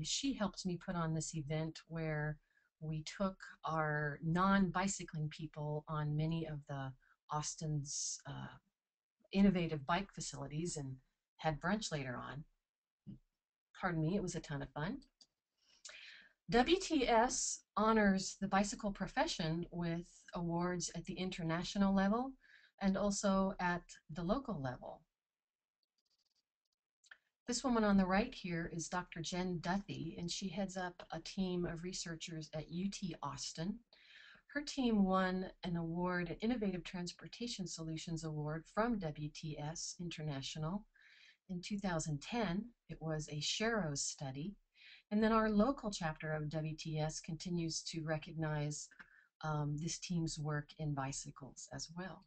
She helped me put on this event where we took our non-bicycling people on many of the Austin's innovative bike facilities and had brunch later on. Pardon me, it was a ton of fun. WTS honors the bicycle profession with awards at the international level and also at the local level. This woman on the right here is Dr. Jen Duthie, and she heads up a team of researchers at UT Austin. Her team won an award, an Innovative Transportation Solutions Award from WTS International in 2010. It was a Sharrow study. And then our local chapter of WTS continues to recognize this team's work in bicycles as well.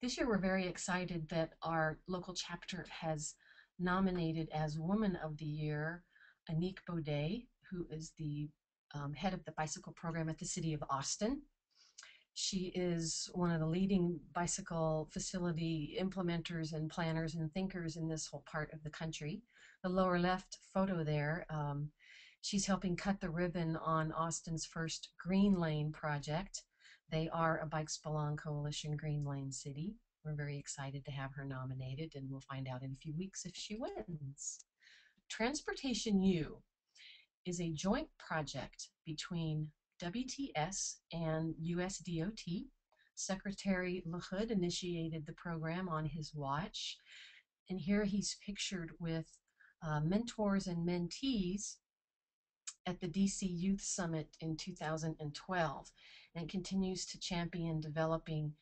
This year we're very excited that our local chapter has nominated as Woman of the Year Anique Baudet, who is the head of the bicycle program at the City of Austin. She is one of the leading bicycle facility implementers and planners and thinkers in this whole part of the country. The lower left photo there, she's helping cut the ribbon on Austin's first Green Lane project. They are a Bikes Belong Coalition Green Lane city. We're very excited to have her nominated, and we'll find out in a few weeks if she wins. Transportation U is a joint project between WTS and USDOT. Secretary LaHood initiated the program on his watch, and here he's pictured with mentors and mentees at the DC Youth Summit in 2012, and continues to champion developing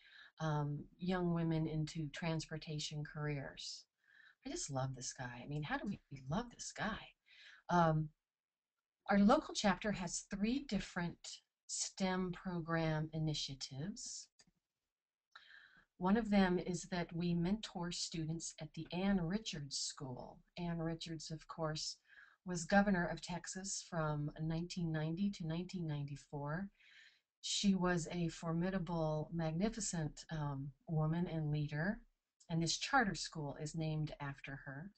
young women into transportation careers. I just love this guy. I mean, how do we love this guy? Our local chapter has 3 different STEM program initiatives. One of them is that we mentor students at the Ann Richards School. Ann Richards, of course, was governor of Texas from 1990 to 1994. She was a formidable, magnificent woman and leader, and this charter school is named after her.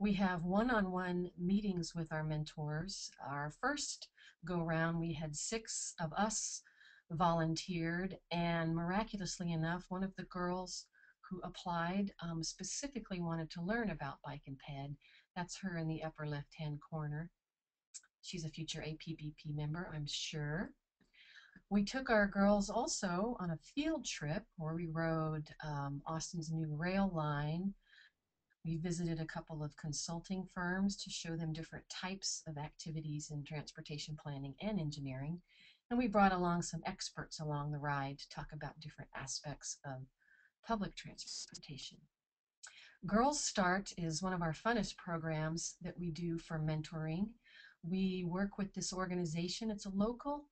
We have one-on-one meetings with our mentors. Our first go-round, we had 6 of us volunteered, and miraculously enough, one of the girls who applied specifically wanted to learn about bike and ped. That's her in the upper left-hand corner. She's a future APBP member, I'm sure. We took our girls also on a field trip where we rode Austin's new rail line. We visited a couple of consulting firms to show them different types of activities in transportation planning and engineering. And we brought along some experts along the ride to talk about different aspects of public transportation. Girls Start is one of our funnest programs that we do for mentoring. We work with this organization. It's a local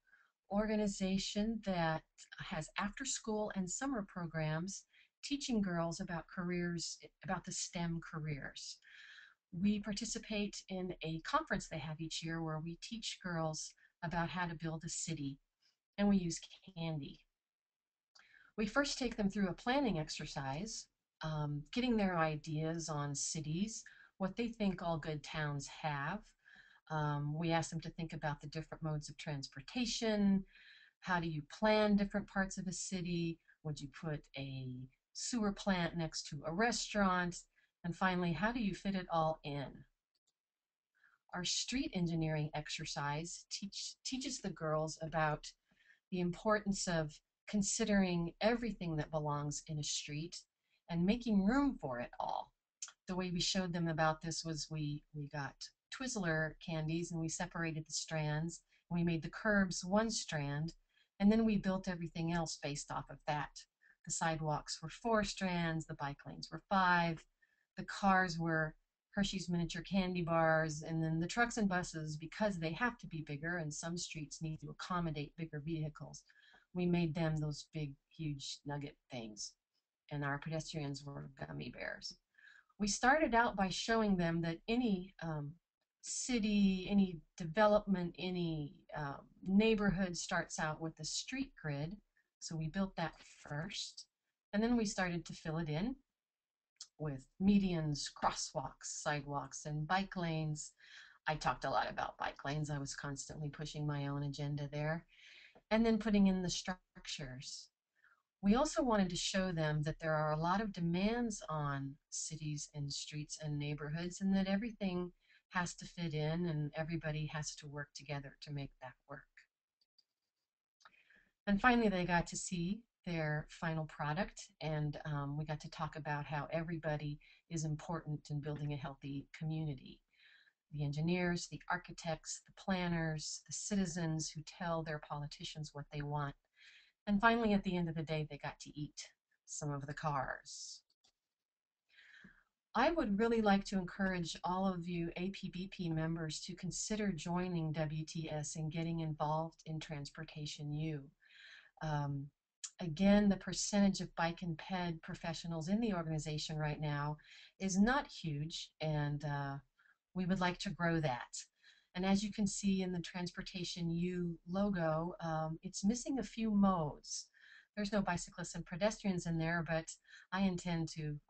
organization that has after-school and summer programs teaching girls about careers, about the STEM careers. We participate in a conference they have each year where we teach girls about how to build a city, and we use candy. We first take them through a planning exercise getting their ideas on cities, what they think all good towns have. We asked them to think about the different modes of transportation. How do you plan different parts of a city? Would you put a sewer plant next to a restaurant? And finally, how do you fit it all in? Our street engineering exercise teaches the girls about the importance of considering everything that belongs in a street and making room for it all. The way we showed them about this was we got Twizzler candies and we separated the strands. We made the curbs one strand, and then we built everything else based off of that. The sidewalks were 4 strands, the bike lanes were 5, the cars were Hershey's miniature candy bars, and then the trucks and buses, because they have to be bigger and some streets need to accommodate bigger vehicles, we made them those big, huge nugget things, and our pedestrians were gummy bears. We started out by showing them that any city, any development, any neighborhood starts out with a street grid. So we built that first. And then we started to fill it in with medians, crosswalks, sidewalks, and bike lanes. I talked a lot about bike lanes. I was constantly pushing my own agenda there. And then putting in the structures. We also wanted to show them that there are a lot of demands on cities and streets and neighborhoods, and that everything has to fit in and everybody has to work together to make that work. And finally, they got to see their final product, and we got to talk about how everybody is important in building a healthy community. The engineers, the architects, the planners, the citizens who tell their politicians what they want. And finally, at the end of the day, they got to eat some of the cars. I would really like to encourage all of you APBP members to consider joining WTS and getting involved in Transportation U. Again, the percentage of bike and ped professionals in the organization right now is not huge, and we would like to grow that. And as you can see in the Transportation U logo, it's missing a few modes. There's no bicyclists and pedestrians in there, but I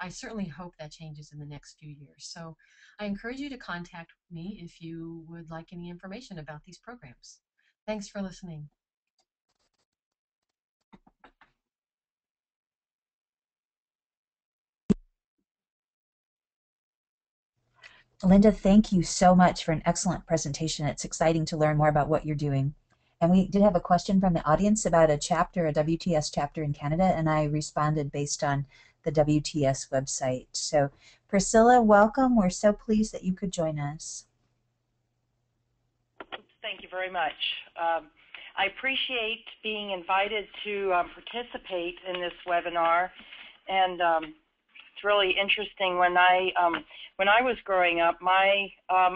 certainly hope that changes in the next few years. So I encourage you to contact me if you would like any information about these programs. Thanks for listening. Linda, thank you so much for an excellent presentation. It's exciting to learn more about what you're doing. And we did have a question from the audience about a WTS chapter in Canada, and I responded based on the WTS website. So Priscilla, welcome. We're so pleased that you could join us. Thank you very much. I appreciate being invited to participate in this webinar, and it's really interesting. When I was growing up, my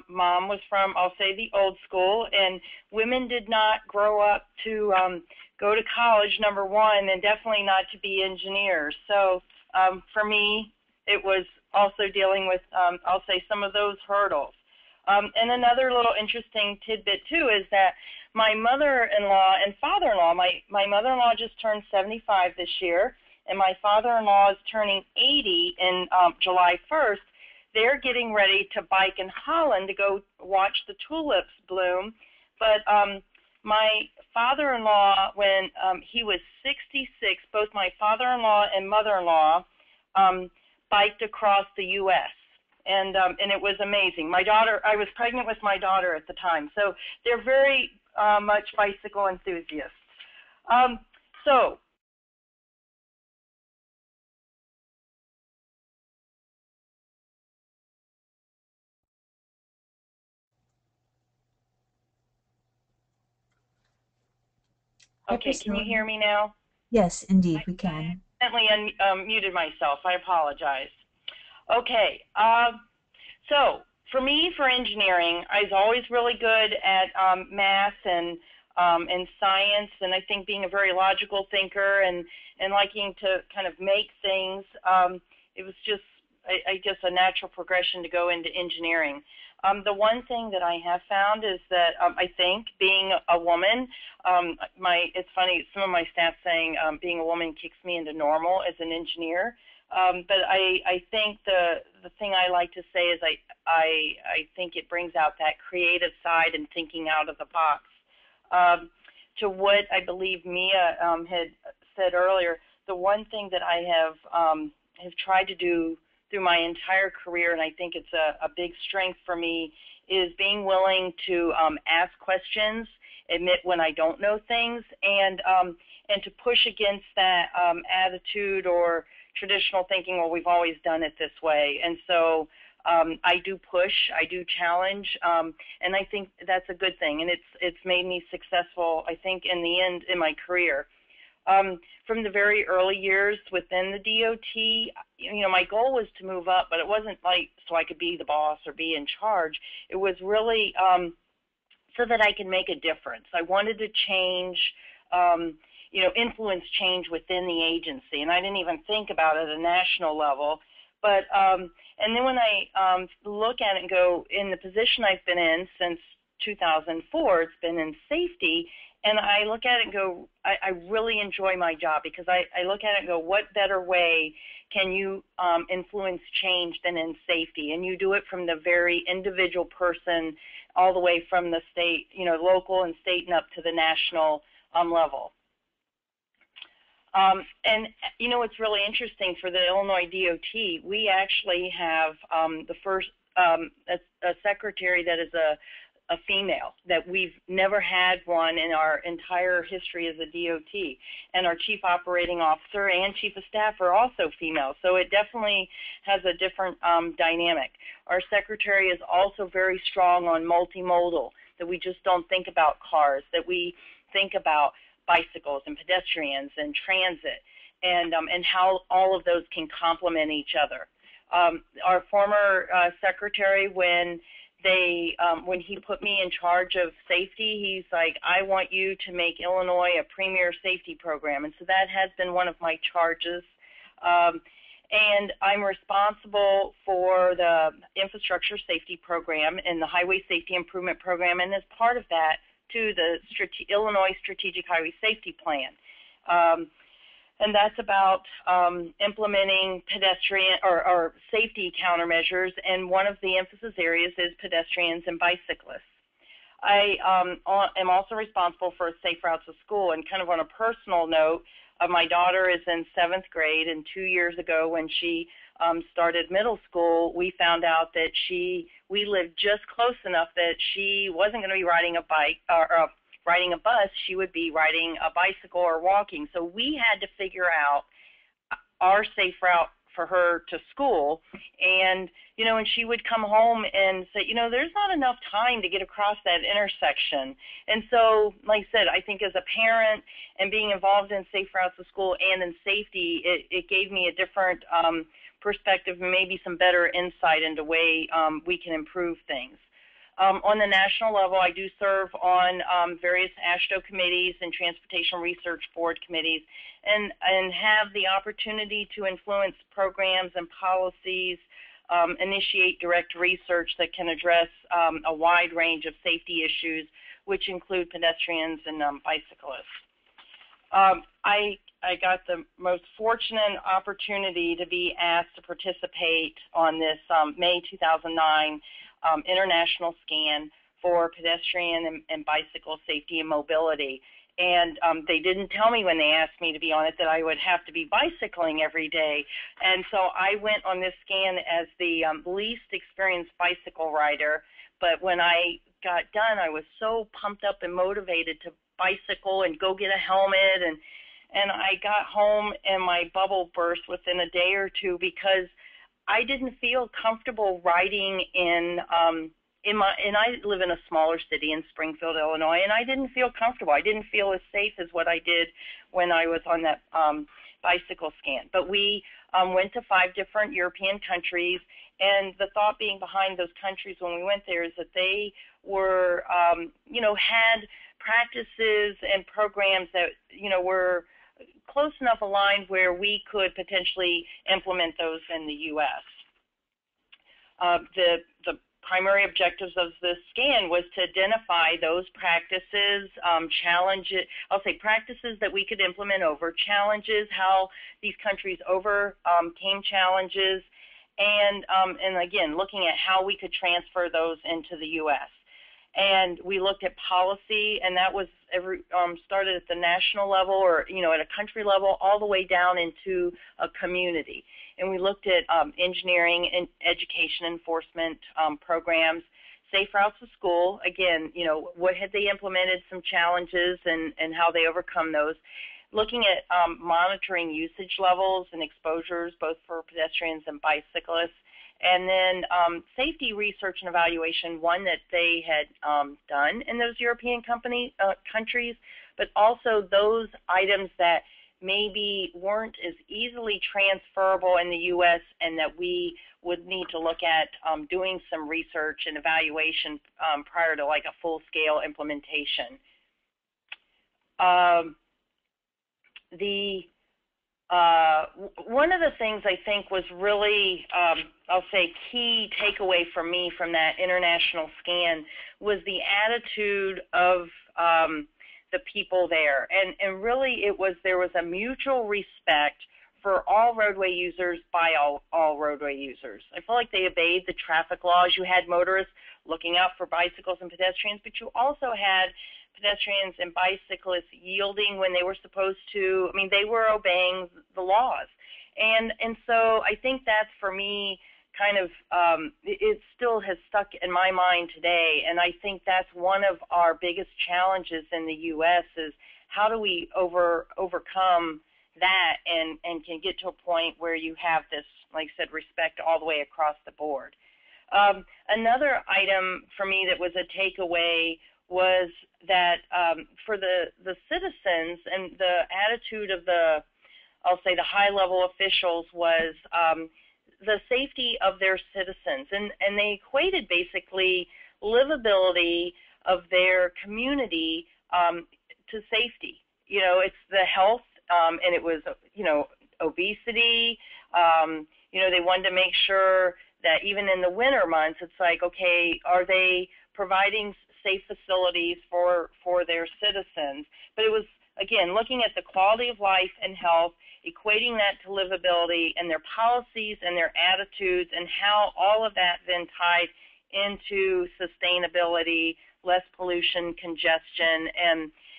mom was from, I'll say, the old school, and women did not grow up to go to college, number one, and definitely not to be engineers. So for me, it was also dealing with, I'll say, some of those hurdles. And another little interesting tidbit, too, is that my mother-in-law and father-in-law, my mother-in-law just turned 75 this year, and my father-in-law is turning 80 in July 1st. They're getting ready to bike in Holland to go watch the tulips bloom. But my father-in-law, when he was 66, both my father-in-law and mother-in-law biked across the U.S., and it was amazing. My daughter, I was pregnant with my daughter at the time, so they're very much bicycle enthusiasts. Okay, can you hear me now? Yes, indeed, we can. I accidentally unmuted myself. I apologize. Okay, so for me, for engineering, I was always really good at math and science, and I think being a very logical thinker and liking to kind of make things, it was just I guess, a natural progression to go into engineering. The one thing that I have found is that I think being a woman, it's funny, some of my staff saying being a woman kicks me into normal as an engineer. But I think the thing I like to say is I think it brings out that creative side and thinking out of the box. To what I believe Mia had said earlier, the one thing that I have tried to do through my entire career, and I think it's a big strength for me, is being willing to ask questions, admit when I don't know things, and to push against that attitude or traditional thinking, well, we've always done it this way. And so I do push, I do challenge, and I think that's a good thing, and it's made me successful, I think, in the end in my career. From the very early years within the DOT, my goal was to move up, but it wasn't like so I could be the boss or be in charge. It was really so that I could make a difference. I wanted to change, influence change within the agency, and I didn't even think about it at a national level. But and then when I look at it and go, in the position I've been in since 2004, it's been in safety, and I look at it and go, I really enjoy my job, because I look at it and go, what better way can you influence change than in safety? And you do it from the very individual person all the way from the state, local and state and up to the national level. And it's really interesting for the Illinois DOT. We actually have the first a secretary that is a female, that we've never had one in our entire history as a DOT. And our chief operating officer and chief of staff are also female. So it definitely has a different dynamic. Our secretary is also very strong on multimodal, that we just don't think about cars, that we think about bicycles and pedestrians and transit, and how all of those can complement each other. Our former secretary, when he put me in charge of safety, he's like, I want you to make Illinois a premier safety program. And so that has been one of my charges. And I'm responsible for the infrastructure safety program and the highway safety improvement program, and as part of that, to the Illinois Strategic Highway Safety Plan. And that's about implementing pedestrian or safety countermeasures, and one of the emphasis areas is pedestrians and bicyclists. I am also responsible for safe routes to school, and kind of on a personal note, my daughter is in 7th grade, and 2 years ago when she started middle school, we found out that we lived just close enough that she wasn't going to be riding a bike or riding a bus. She would be riding a bicycle or walking. So we had to figure out our safe route for her to school. And, and she would come home and say, there's not enough time to get across that intersection. And so, like I said, I think as a parent and being involved in safe routes to school and in safety, it gave me a different perspective and maybe some better insight into way we can improve things. On the national level, I do serve on various AASHTO committees and Transportation Research Board committees, and have the opportunity to influence programs and policies, initiate direct research that can address a wide range of safety issues, which include pedestrians and bicyclists. I got the most fortunate opportunity to be asked to participate on this May 2009 international scan for pedestrian and bicycle safety and mobility. And they didn't tell me when they asked me to be on it that I would have to be bicycling every day. And so I went on this scan as the least experienced bicycle rider. But when I got done, I was so pumped up and motivated to bicycle and go get a helmet. And I got home and my bubble burst within a day or two, because I didn't feel comfortable riding and I live in a smaller city in Springfield, Illinois, and I didn't feel comfortable. I didn't feel as safe as what I did when I was on that bicycle scan. But we went to 5 different European countries, and the thought being behind those countries when we went there is that they were, had practices and programs that, were close enough aligned where we could potentially implement those in the U.S. the primary objectives of this scan was to identify those practices, challenges, I'll say practices that we could implement over challenges, how these countries overcame challenges, and again, looking at how we could transfer those into the U.S. And we looked at policy, and that was started at the national level, or at a country level, all the way down into a community. And we looked at engineering and education enforcement programs, safe routes to school. Again, what had they implemented, some challenges, and how they overcome those. Looking at monitoring usage levels and exposures, both for pedestrians and bicyclists. And then safety research and evaluation, one that they had done in those European countries, but also those items that maybe weren't as easily transferable in the U.S. and that we would need to look at doing some research and evaluation prior to like a full-scale implementation. One of the things I think was really, I'll say, key takeaway for me from that international scan was the attitude of the people there. And really there was a mutual respect for all roadway users by all roadway users. I feel like they obeyed the traffic laws. You had motorists looking out for bicycles and pedestrians, but you also had pedestrians and bicyclists yielding when they were supposed to. I mean, they were obeying the laws. And so I think that's, for me, kind of, it still has stuck in my mind today. And I think that's one of our biggest challenges in the U.S. is how do we overcome that and can get to a point where you have this, like I said, respect all the way across the board. Another item for me that was a takeaway was that for the citizens and the attitude of I'll say the high-level officials was the safety of their citizens. And they equated basically livability of their community to safety. It's the health, and it was, obesity. They wanted to make sure that even in the winter months, it's like, okay, are they providing safe facilities for their citizens? But it was, again, looking at the quality of life and health, equating that to livability and their policies and their attitudes, and how all of that then tied into sustainability, less pollution, congestion,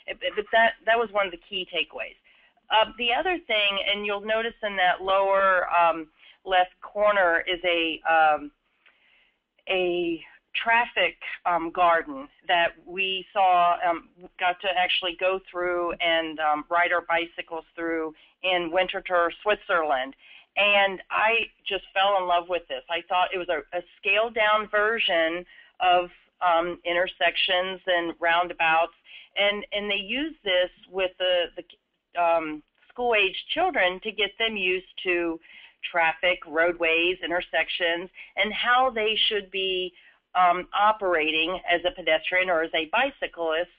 but that was one of the key takeaways. The other thing, and you'll notice in that lower left corner, is a traffic garden that we saw, got to actually go through and ride our bicycles through in Winterthur, Switzerland. And I just fell in love with this. I thought it was a scaled-down version of intersections and roundabouts, and they use this with the school-age children to get them used to traffic, roadways, intersections, and how they should be operating as a pedestrian or as a bicyclist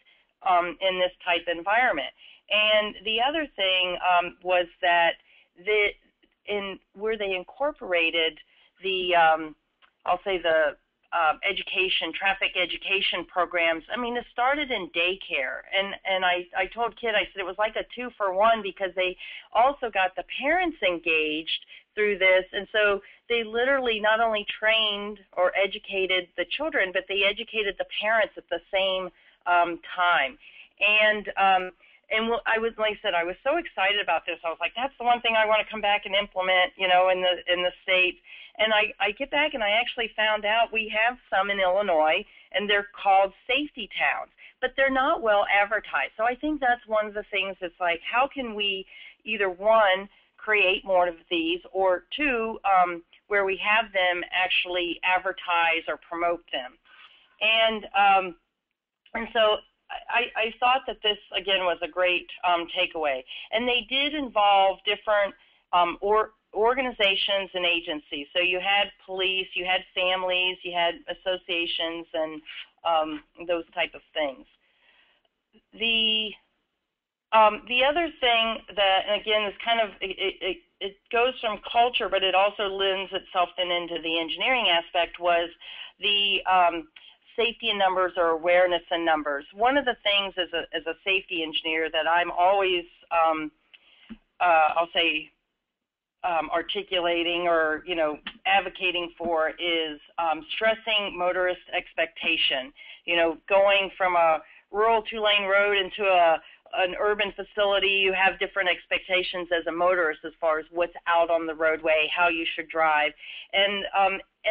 in this type environment. And the other thing was that where they incorporated the, I'll say the traffic education programs. I mean, it started in daycare, and I told Kid, I said it was like a 2-for-1 because they also got the parents engaged through this, and so they literally not only trained or educated the children, but they educated the parents at the same time. And I was, like I said, I was so excited about this. I was like, that's the one thing I want to come back and implement, in the state. And I get back and I actually found out we have some in Illinois, and they're called safety towns, but they're not well advertised. So I think that's one of the things that's like, how can we either, one, create more of these, or two, where we have them actually advertise or promote them. And so I thought that this, again, was a great takeaway. And they did involve different organizations and agencies. So you had police, you had families, you had associations, and those type of things. The The other thing that, and again, is kind of, it goes from culture, but it also lends itself then into the engineering aspect, was the safety in numbers or awareness in numbers. One of the things as a safety engineer that I'm always, I'll say, articulating or, you know, advocating for is stressing motorist expectation. You know, going from a rural two-lane road into an urban facility, you have different expectations as a motorist as far as what's out on the roadway, how you should drive. And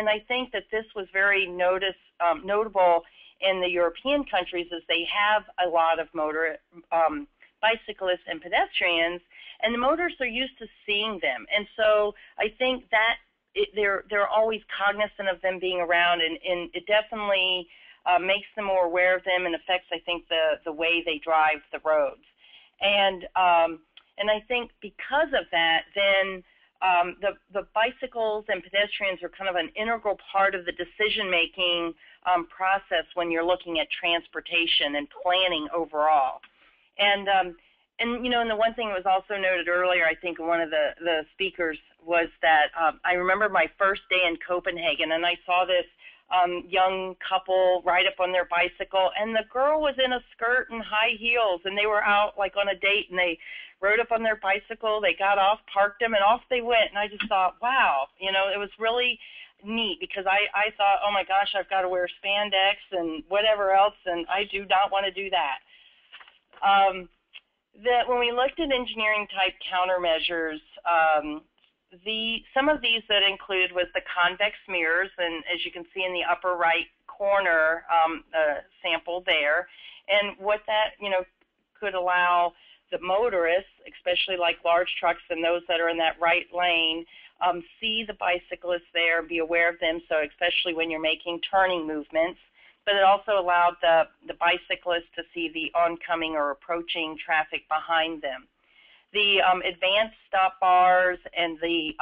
I think that this was very notable in the European countries, as they have a lot of bicyclists and pedestrians, and the motorists are used to seeing them. And so I think that they're always cognizant of them being around, and it definitely makes them more aware of them and affects, I think, the way they drive the roads. And I think because of that, then the bicycles and pedestrians are kind of an integral part of the decision-making process when you're looking at transportation and planning overall. And you know, and the one thing that was also noted earlier, I think one of the speakers, was that I remember my first day in Copenhagen, and I saw this young couple ride up on their bicycle, and the girl was in a skirt and high heels, and they were out like on a date, and they rode up on their bicycle, they got off, parked them, and off they went. And I just thought, wow, you know, it was really neat, because I thought, oh my gosh, I've got to wear spandex and whatever else, and I do not want to do that. When we looked at engineering type countermeasures, some of these that included was the convex mirrors, and as you can see in the upper right corner, sample there, and what that, you know, could allow the motorists, especially like large trucks and those that are in that right lane, see the bicyclists there, be aware of them, so especially when you're making turning movements. But it also allowed the bicyclists to see the oncoming or approaching traffic behind them. The advanced stop bars and the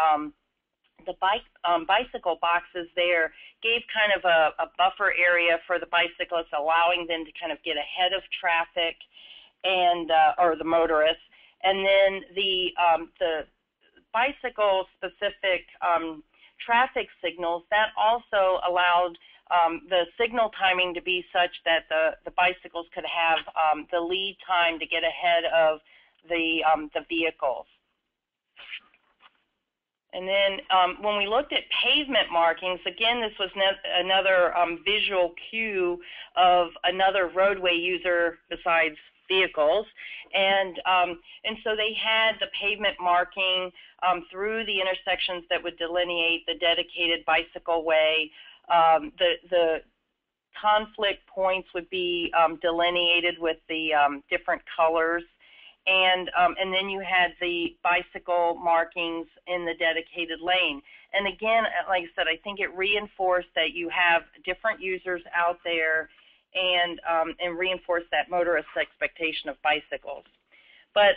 bicycle boxes there gave kind of a buffer area for the bicyclists, allowing them to kind of get ahead of traffic and or the motorists. And then the bicycle specific traffic signals, that also allowed the signal timing to be such that the bicycles could have the lead time to get ahead of the vehicles. And then when we looked at pavement markings, again, this was another visual cue of another roadway user besides vehicles. And so they had the pavement marking through the intersections that would delineate the dedicated bicycle way. The conflict points would be delineated with the different colors, and then you had the bicycle markings in the dedicated lane. And again, like I said, I think it reinforced that you have different users out there, and reinforced that motorist's expectation of bicycles. But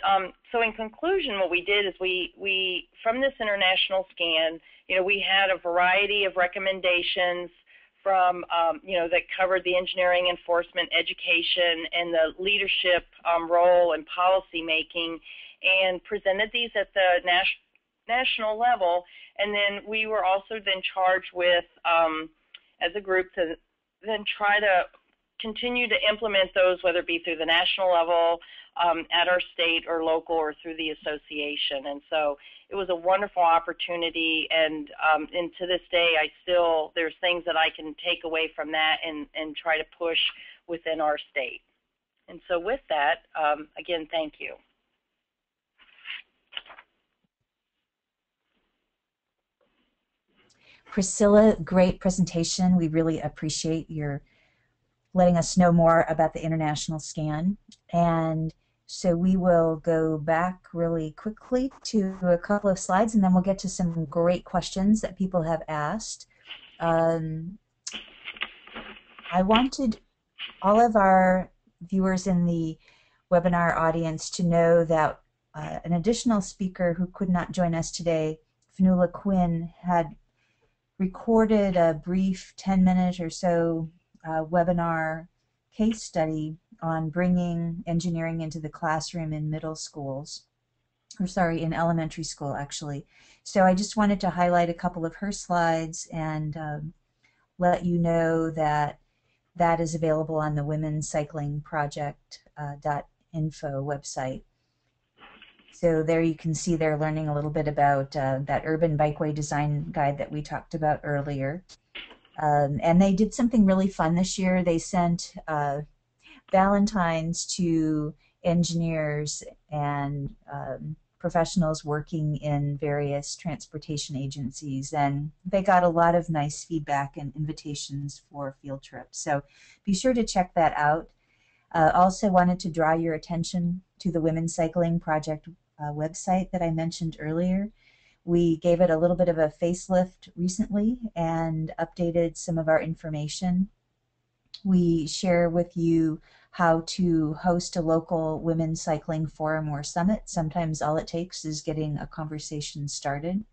so in conclusion, what we did is we from this international scan, you know, we had a variety of recommendations from, you know, that covered the engineering, enforcement, education, and the leadership role and policy making, and presented these at the national level. And then we were also then charged with, as a group, to then try to continue to implement those, whether it be through the national level, at our state or local, or through the association. And so it was a wonderful opportunity, and to this day, there's things that I can take away from that and try to push within our state. And so with that, again, thank you. Priscilla, great presentation. We really appreciate your letting us know more about the international scan. And so we will go back really quickly to a couple of slides, and then we'll get to some great questions that people have asked. I wanted all of our viewers in the webinar audience to know that an additional speaker who could not join us today, Fionnuala Quinn, had recorded a brief 10-minute or so webinar case study on bringing engineering into the classroom in middle schools, or sorry, in elementary school actually. So I just wanted to highlight a couple of her slides and let you know that that is available on the Women's Cycling Project .info website. So there you can see they're learning a little bit about that urban bikeway design guide that we talked about earlier. And they did something really fun this year. They sent Valentines to engineers and professionals working in various transportation agencies, and they got a lot of nice feedback and invitations for field trips. So be sure to check that out. Also wanted to draw your attention to the Women's Cycling Project website that I mentioned earlier. We gave it a little bit of a facelift recently and updated some of our information. We share with you how to host a local women's cycling forum or summit. Sometimes all it takes is getting a conversation started.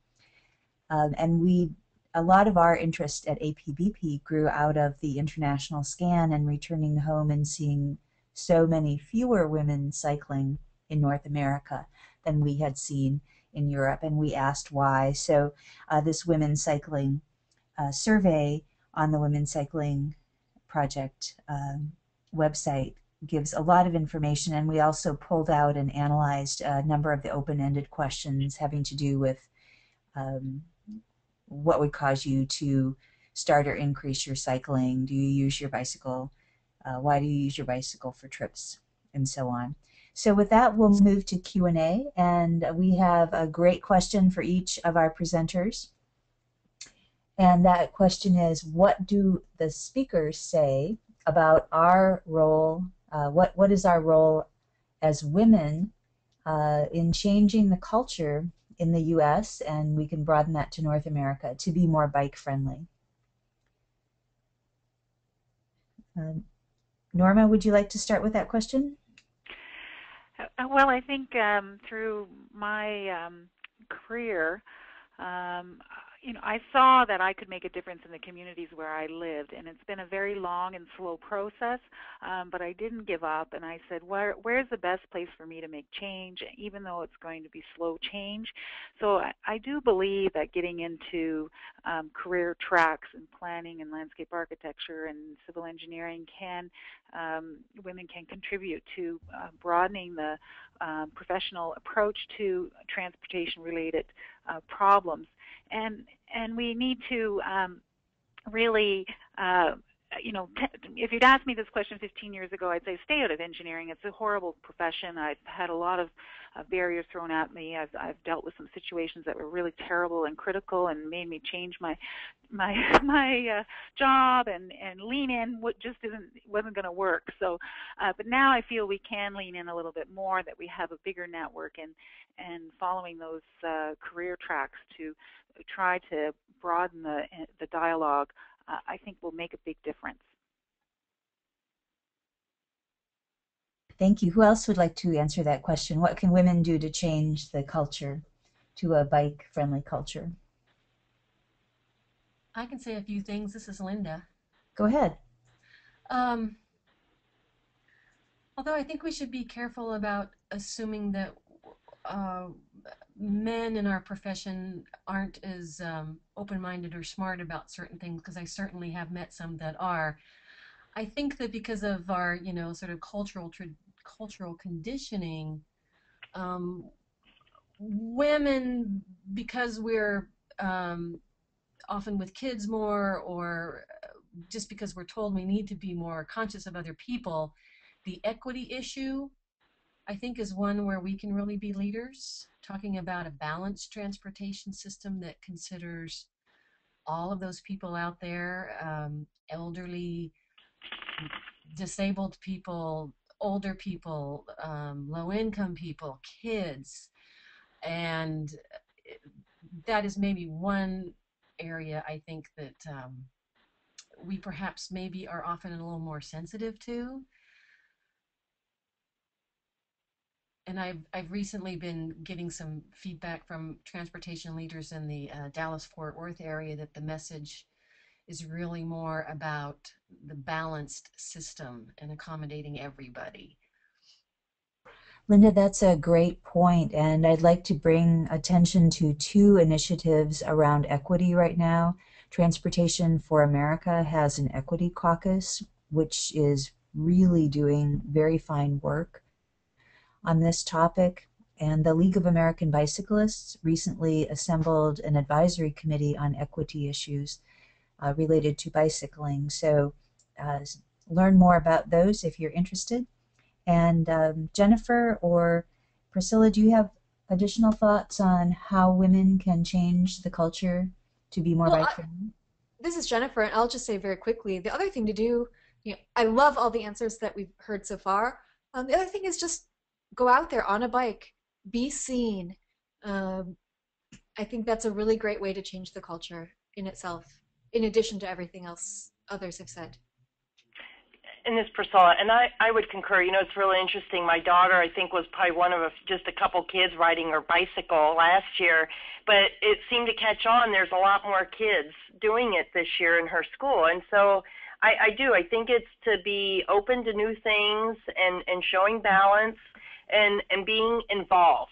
And a lot of our interest at APBP grew out of the international scan and returning home and seeing so many fewer women cycling in North America than we had seen in Europe, and we asked why. So this women's cycling survey on the Women's Cycling Project website gives a lot of information, and we also pulled out and analyzed a number of the open-ended questions having to do with what would cause you to start or increase your cycling. Do you use your bicycle? Why do you use your bicycle for trips? And so on. So with that, we'll move to Q&A, and we have a great question for each of our presenters. And that question is, what do the speakers say about our role, what is our role as women in changing the culture in the US, and we can broaden that to North America, to be more bike friendly? Norma, would you like to start with that question? Well, I think through my career, I saw that I could make a difference in the communities where I lived, and it's been a very long and slow process, but I didn't give up, and I said, where's the best place for me to make change, even though it's going to be slow change? So I do believe that getting into career tracks in planning and landscape architecture and civil engineering women can contribute to broadening the professional approach to transportation-related problems. And we need to really, if you'd asked me this question 15 years ago, I'd say stay out of engineering. It's a horrible profession. I've had a lot of barriers thrown at me. I've dealt with some situations that were really terrible and critical and made me change my job and lean in what just wasn't going to work. So, but now I feel we can lean in a little bit more, that we have a bigger network, and following those career tracks to try to broaden the dialogue, I think will make a big difference. Thank you. Who else would like to answer that question? What can women do to change the culture to a bike-friendly culture? I can say a few things. This is Linda. Go ahead. Although I think we should be careful about assuming that men in our profession aren't as open-minded or smart about certain things, because I certainly have met some that are. I think that because of our, sort of cultural conditioning, women, because we're often with kids more, or just because we're told we need to be more conscious of other people, the equity issue, I think, is one where we can really be leaders, talking about a balanced transportation system that considers all of those people out there, elderly, disabled people, older people, low-income people, kids. And that is maybe one area I think that we perhaps maybe are often a little more sensitive to. And I've recently been getting some feedback from transportation leaders in the Dallas-Fort Worth area that the message is really more about the balanced system and accommodating everybody. Linda, that's a great point, and I'd like to bring attention to two initiatives around equity right now. Transportation for America has an equity caucus, which is really doing very fine work on this topic. And the League of American Bicyclists recently assembled an advisory committee on equity issues related to bicycling. So learn more about those if you're interested. And Jennifer or Priscilla, do you have additional thoughts on how women can change the culture to be more Well, bike-friendly? this is Jennifer, and I'll just say very quickly, the other thing to do, I love all the answers that we've heard so far. The other thing is just go out there on a bike, be seen. Um, I think that's a really great way to change the culture in itself, in addition to everything else others have said. And this Priscilla, and I would concur. You know, it's really interesting. My daughter, I think, was probably one of just a couple kids riding her bicycle last year, but it seemed to catch on. There's a lot more kids doing it this year in her school, and so I do. I think it's to be open to new things and showing balance and being involved.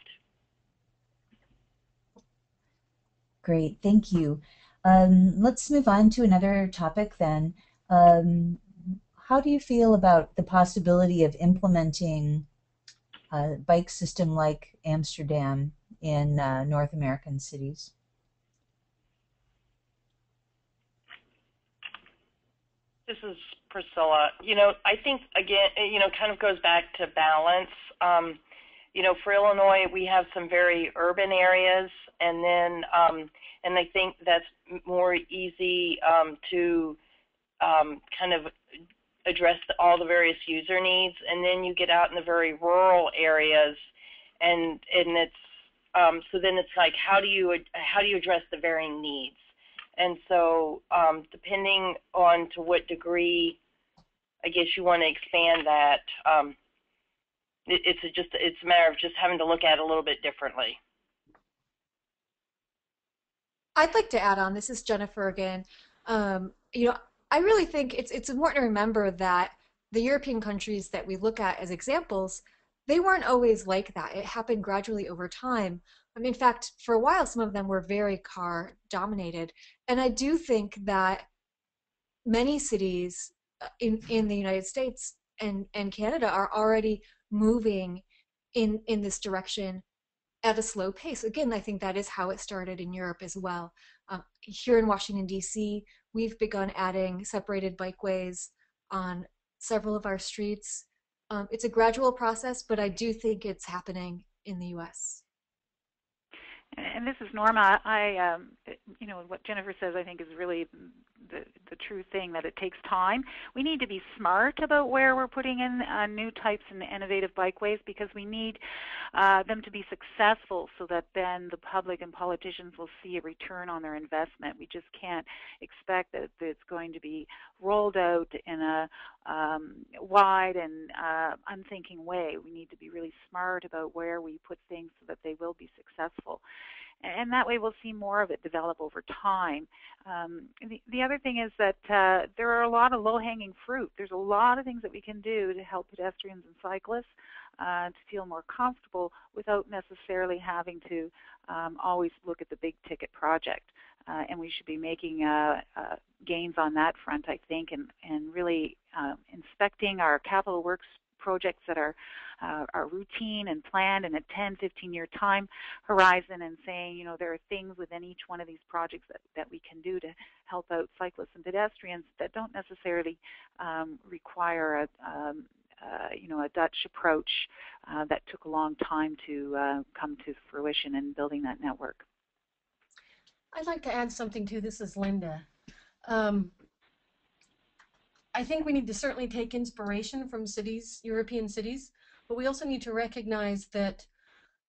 Great, thank you. Let's move on to another topic then. How do you feel about the possibility of implementing a bike system like Amsterdam in North American cities? This is Priscilla. You know, I think, again, you know, kind of goes back to balance. You know, for Illinois, we have some very urban areas, and then, and I think that's more easy to kind of address all the various user needs. And then you get out in the very rural areas, and it's so then it's like, how do you address the varying needs? And so depending on to what degree, I guess you want to expand that, it's a matter of just having to look at it a little bit differently. I'd like to add on, this is Jennifer again. You know, I really think it's important to remember that the European countries that we look at as examples, they weren't always like that. It happened gradually over time. In fact, for a while, some of them were very car dominated. And I do think that many cities in the United States and Canada are already moving in this direction at a slow pace. Again, I think that is how it started in Europe as well. Here in Washington, D.C., we've begun adding separated bikeways on several of our streets. It's a gradual process, but I do think it's happening in the U.S. And this is Norma. You know, what Jennifer says, I think, is really the true thing, that it takes time. We need to be smart about where we're putting in new types and innovative bikeways, because we need them to be successful so that then the public and politicians will see a return on their investment. We just can't expect that it's going to be rolled out in a wide and unthinking way. We need to be really smart about where we put things so that they will be successful. And that way we'll see more of it develop over time. The other thing is that there are a lot of low-hanging fruit. There's a lot of things that we can do to help pedestrians and cyclists to feel more comfortable without necessarily having to always look at the big-ticket project. And we should be making gains on that front, I think, and really inspecting our capital works projects that are routine and planned in a 10, 15-year time horizon, and saying, you know, there are things within each one of these projects that we can do to help out cyclists and pedestrians that don't necessarily require you know, a Dutch approach that took a long time to come to fruition in building that network. I'd like to add something too. This is Linda. I think we need to certainly take inspiration from cities, European cities, but we also need to recognize that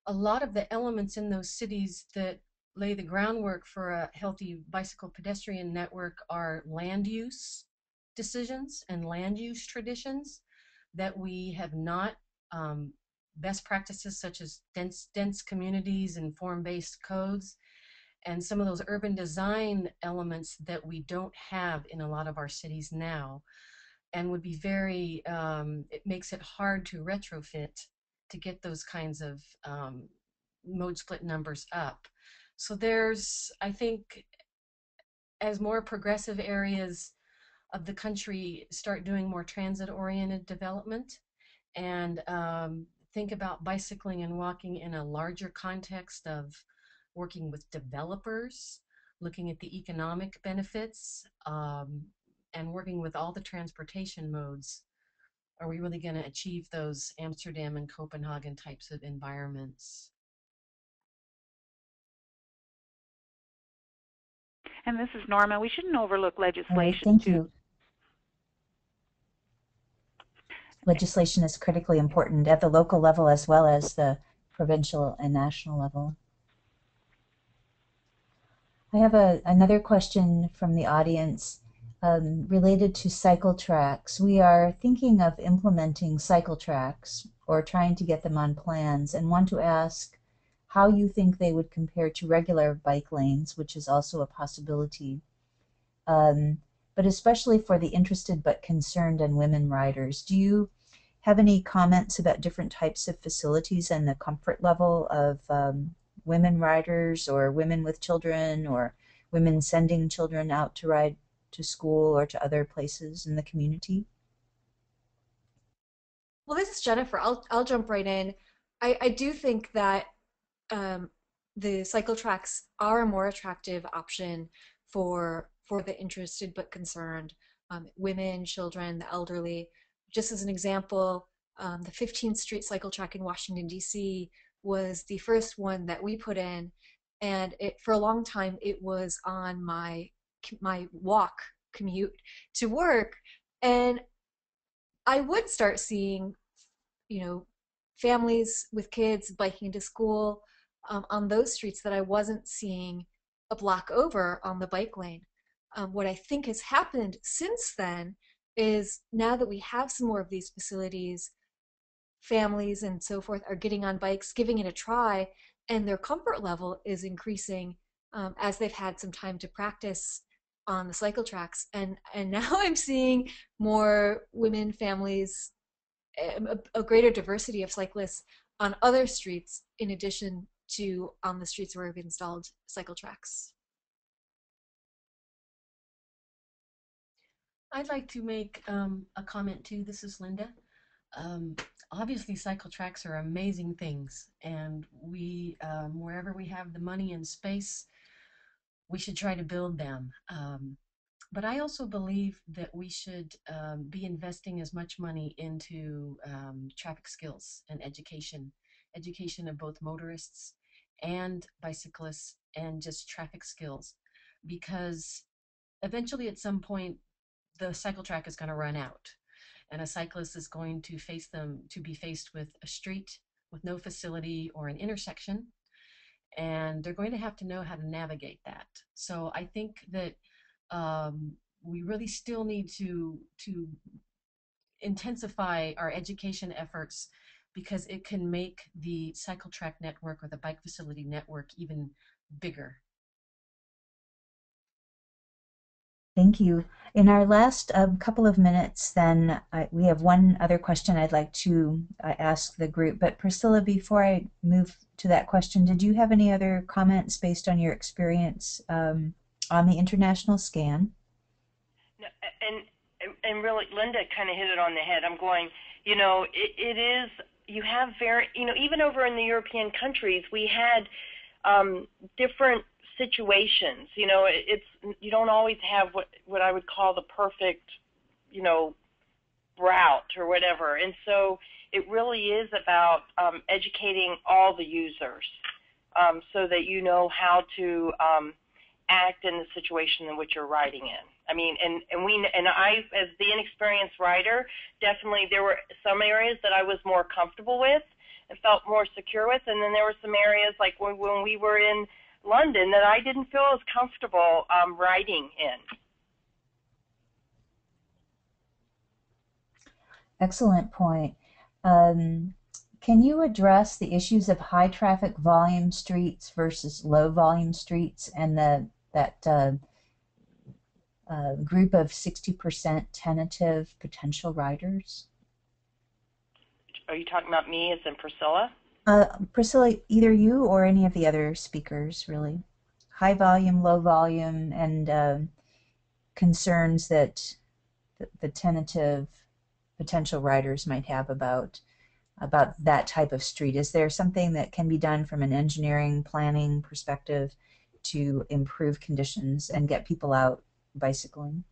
a lot of the elements in those cities that lay the groundwork for a healthy bicycle pedestrian network are land use decisions and land use traditions that we have not, best practices such as dense communities and form-based codes. and some of those urban design elements that we don't have in a lot of our cities now, and would be very, it makes it hard to retrofit to get those kinds of mode split numbers up. So there's, I think, as more progressive areas of the country start doing more transit-oriented development and think about bicycling and walking in a larger context of working with developers, looking at the economic benefits, and working with all the transportation modes, are we really going to achieve those Amsterdam and Copenhagen types of environments? And this is Norma. We shouldn't overlook All right, legislation thank too. you. Legislation is critically important at the local level as well as the provincial and national level. I have another question from the audience related to cycle tracks. We are thinking of implementing cycle tracks or trying to get them on plans, and want to ask how you think they would compare to regular bike lanes, which is also a possibility. But especially for the interested but concerned and women riders, do you have any comments about different types of facilities and the comfort level of women riders or women with children or women sending children out to ride to school or to other places in the community? Well, this is Jennifer. I'll jump right in. I do think that the cycle tracks are a more attractive option for the interested but concerned, women, children, the elderly. Just as an example, the 15th Street cycle track in Washington, D.C. was the first one that we put in, and for a long time it was on my walk commute to work, and I would start seeing, families with kids biking to school on those streets that I wasn't seeing a block over on the bike lane. What I think has happened since then is now that we have some more of these facilities, families and so forth are getting on bikes, giving it a try, and their comfort level is increasing as they've had some time to practice on the cycle tracks. And now I'm seeing more women, families, a greater diversity of cyclists on other streets in addition to on the streets where we've installed cycle tracks. I'd like to make a comment too. This is Linda. Obviously, cycle tracks are amazing things, and we, wherever we have the money and space, we should try to build them. But I also believe that we should be investing as much money into traffic skills and education of both motorists and bicyclists, and just traffic skills, because eventually at some point the cycle track is going to run out, and a cyclist is going to be faced with a street with no facility or an intersection, and they're going to have to know how to navigate that. So I think that we really still need to intensify our education efforts, because it can make the cycle track network or the bike facility network even bigger. Thank you. In our last couple of minutes, then, we have one other question I'd like to ask the group. But Priscilla, before I move to that question, did you have any other comments based on your experience on the international scan? No, and really, Linda kind of hit it on the head. I'm going, it is, you have even over in the European countries, we had different situations. It's, you don't always have what I would call the perfect, route or whatever. And so it really is about educating all the users so that you know how to act in the situation in which you're riding in. I mean, and I, as the inexperienced rider, definitely there were some areas that I was more comfortable with and felt more secure with, and then there were some areas like when we were in London that I didn't feel as comfortable riding in. Excellent point. Can you address the issues of high traffic volume streets versus low volume streets and that group of 60% tentative potential riders? Are you talking about me as in Priscilla? Priscilla, either you or any of the other speakers, really. High volume, low volume, and concerns that the tentative potential riders might have about that type of street. Is there something that can be done from an engineering planning perspective to improve conditions and get people out bicycling?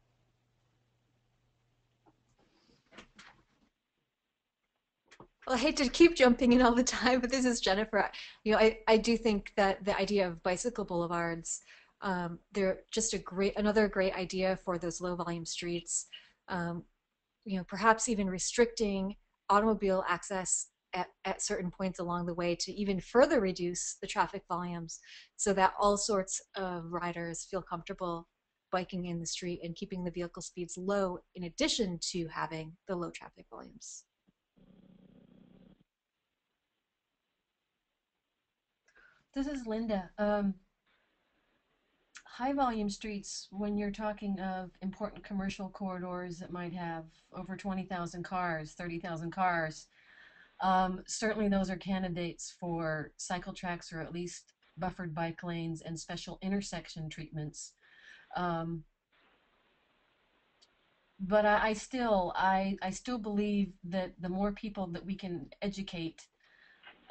Well, I hate to keep jumping in all the time, but this is Jennifer. I do think that the idea of bicycle boulevards, they're just another great idea for those low volume streets. Perhaps even restricting automobile access at certain points along the way to even further reduce the traffic volumes so that all sorts of riders feel comfortable biking in the street and keeping the vehicle speeds low in addition to having the low traffic volumes. This is Linda. High volume streets, when you're talking of important commercial corridors that might have over 20,000 cars, 30,000 cars, certainly those are candidates for cycle tracks or at least buffered bike lanes and special intersection treatments. But I still believe that the more people that we can educate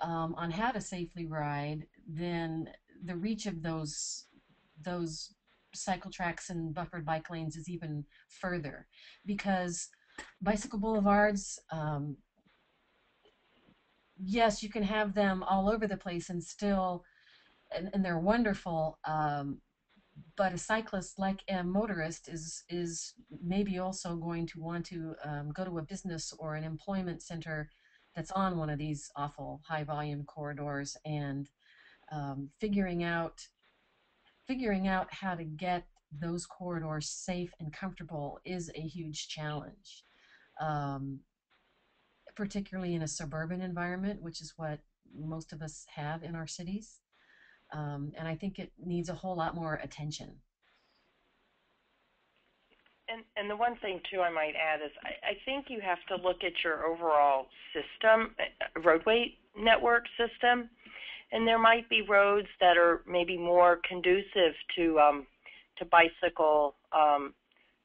on how to safely ride, then the reach of those cycle tracks and buffered bike lanes is even further, because bicycle boulevards, yes, you can have them all over the place and still, and they're wonderful, but a cyclist, like a motorist, is maybe also going to want to go to a business or an employment center that's on one of these awful high volume corridors, and figuring out how to get those corridors safe and comfortable is a huge challenge, particularly in a suburban environment, which is what most of us have in our cities. And I think it needs a whole lot more attention. And the one thing, too, I might add is I think you have to look at your overall system, roadway network system, and there might be roads that are maybe more conducive to bicycle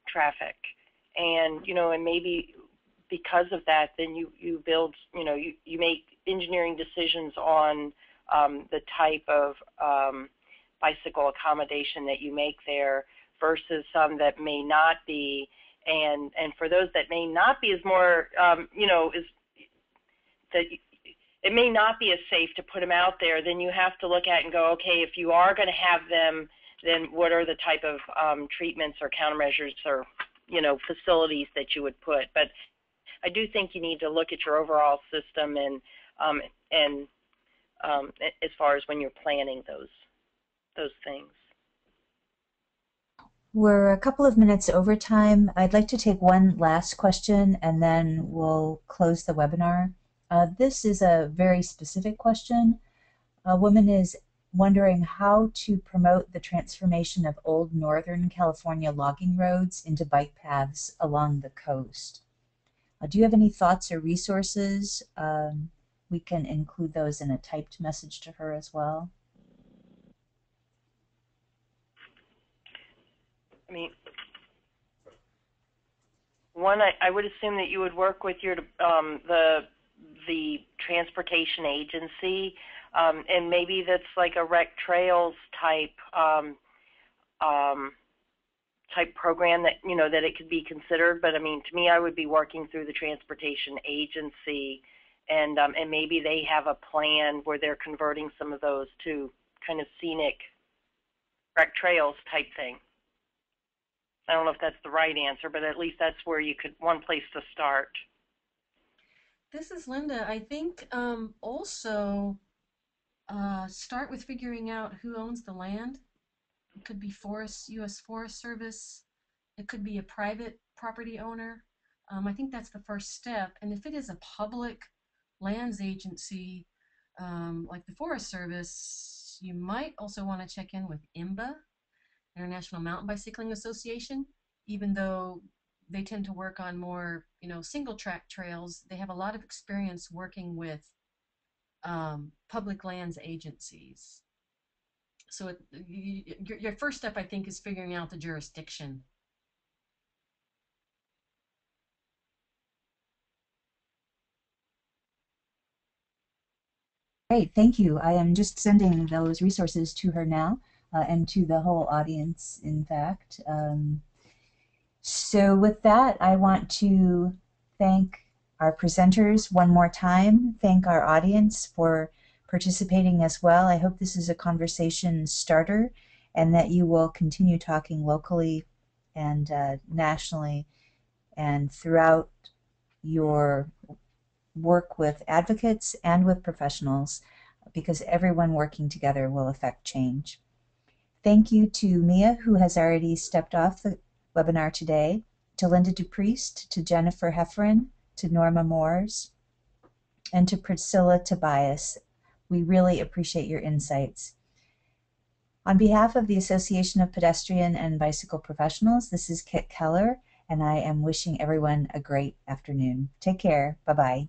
traffic. And, and maybe because of that, then you build, you make engineering decisions on the type of bicycle accommodation that you make there versus some that may not be, and for those that may not be, is more, is that it may not be as safe to put them out there. Then you have to look at and go, okay, if you are going to have them, then what are the type of treatments or countermeasures or, facilities that you would put? But I do think you need to look at your overall system and as far as when you're planning those things. We're a couple of minutes over time. I'd like to take one last question and then we'll close the webinar. This is a very specific question. A woman is wondering how to promote the transformation of old Northern California logging roads into bike paths along the coast. Do you have any thoughts or resources? We can include those in a typed message to her as well. I mean, one, I would assume that you would work with your the transportation agency, and maybe that's like a rec trails type type program that that it could be considered. But I mean, to me, I would be working through the transportation agency, and maybe they have a plan where they're converting some of those to kind of scenic rec trails type thing. I don't know if that's the right answer, but at least that's where one place to start. This is Linda. I think also start with figuring out who owns the land. It could be U.S. Forest Service. It could be a private property owner. I think that's the first step. And if it is a public lands agency, like the Forest Service, you might also want to check in with IMBA, International Mountain Bicycling Association. Even though they tend to work on more, single track trails, they have a lot of experience working with public lands agencies. So your first step, I think, is figuring out the jurisdiction. Great, thank you. I am just sending those resources to her now, and to the whole audience, in fact. So with that, I want to thank our presenters one more time, thank our audience for participating as well. I hope this is a conversation starter and that you will continue talking locally and nationally and throughout your work with advocates and with professionals, because everyone working together will affect change. Thank you to Mia, who has already stepped off the webinar today, to Linda Dupriest, to Jennifer Hefferon, to Norma Moores, and to Priscilla Tobias. We really appreciate your insights. On behalf of the Association of Pedestrian and Bicycle Professionals, this is Kit Keller, and I am wishing everyone a great afternoon. Take care. Bye-bye.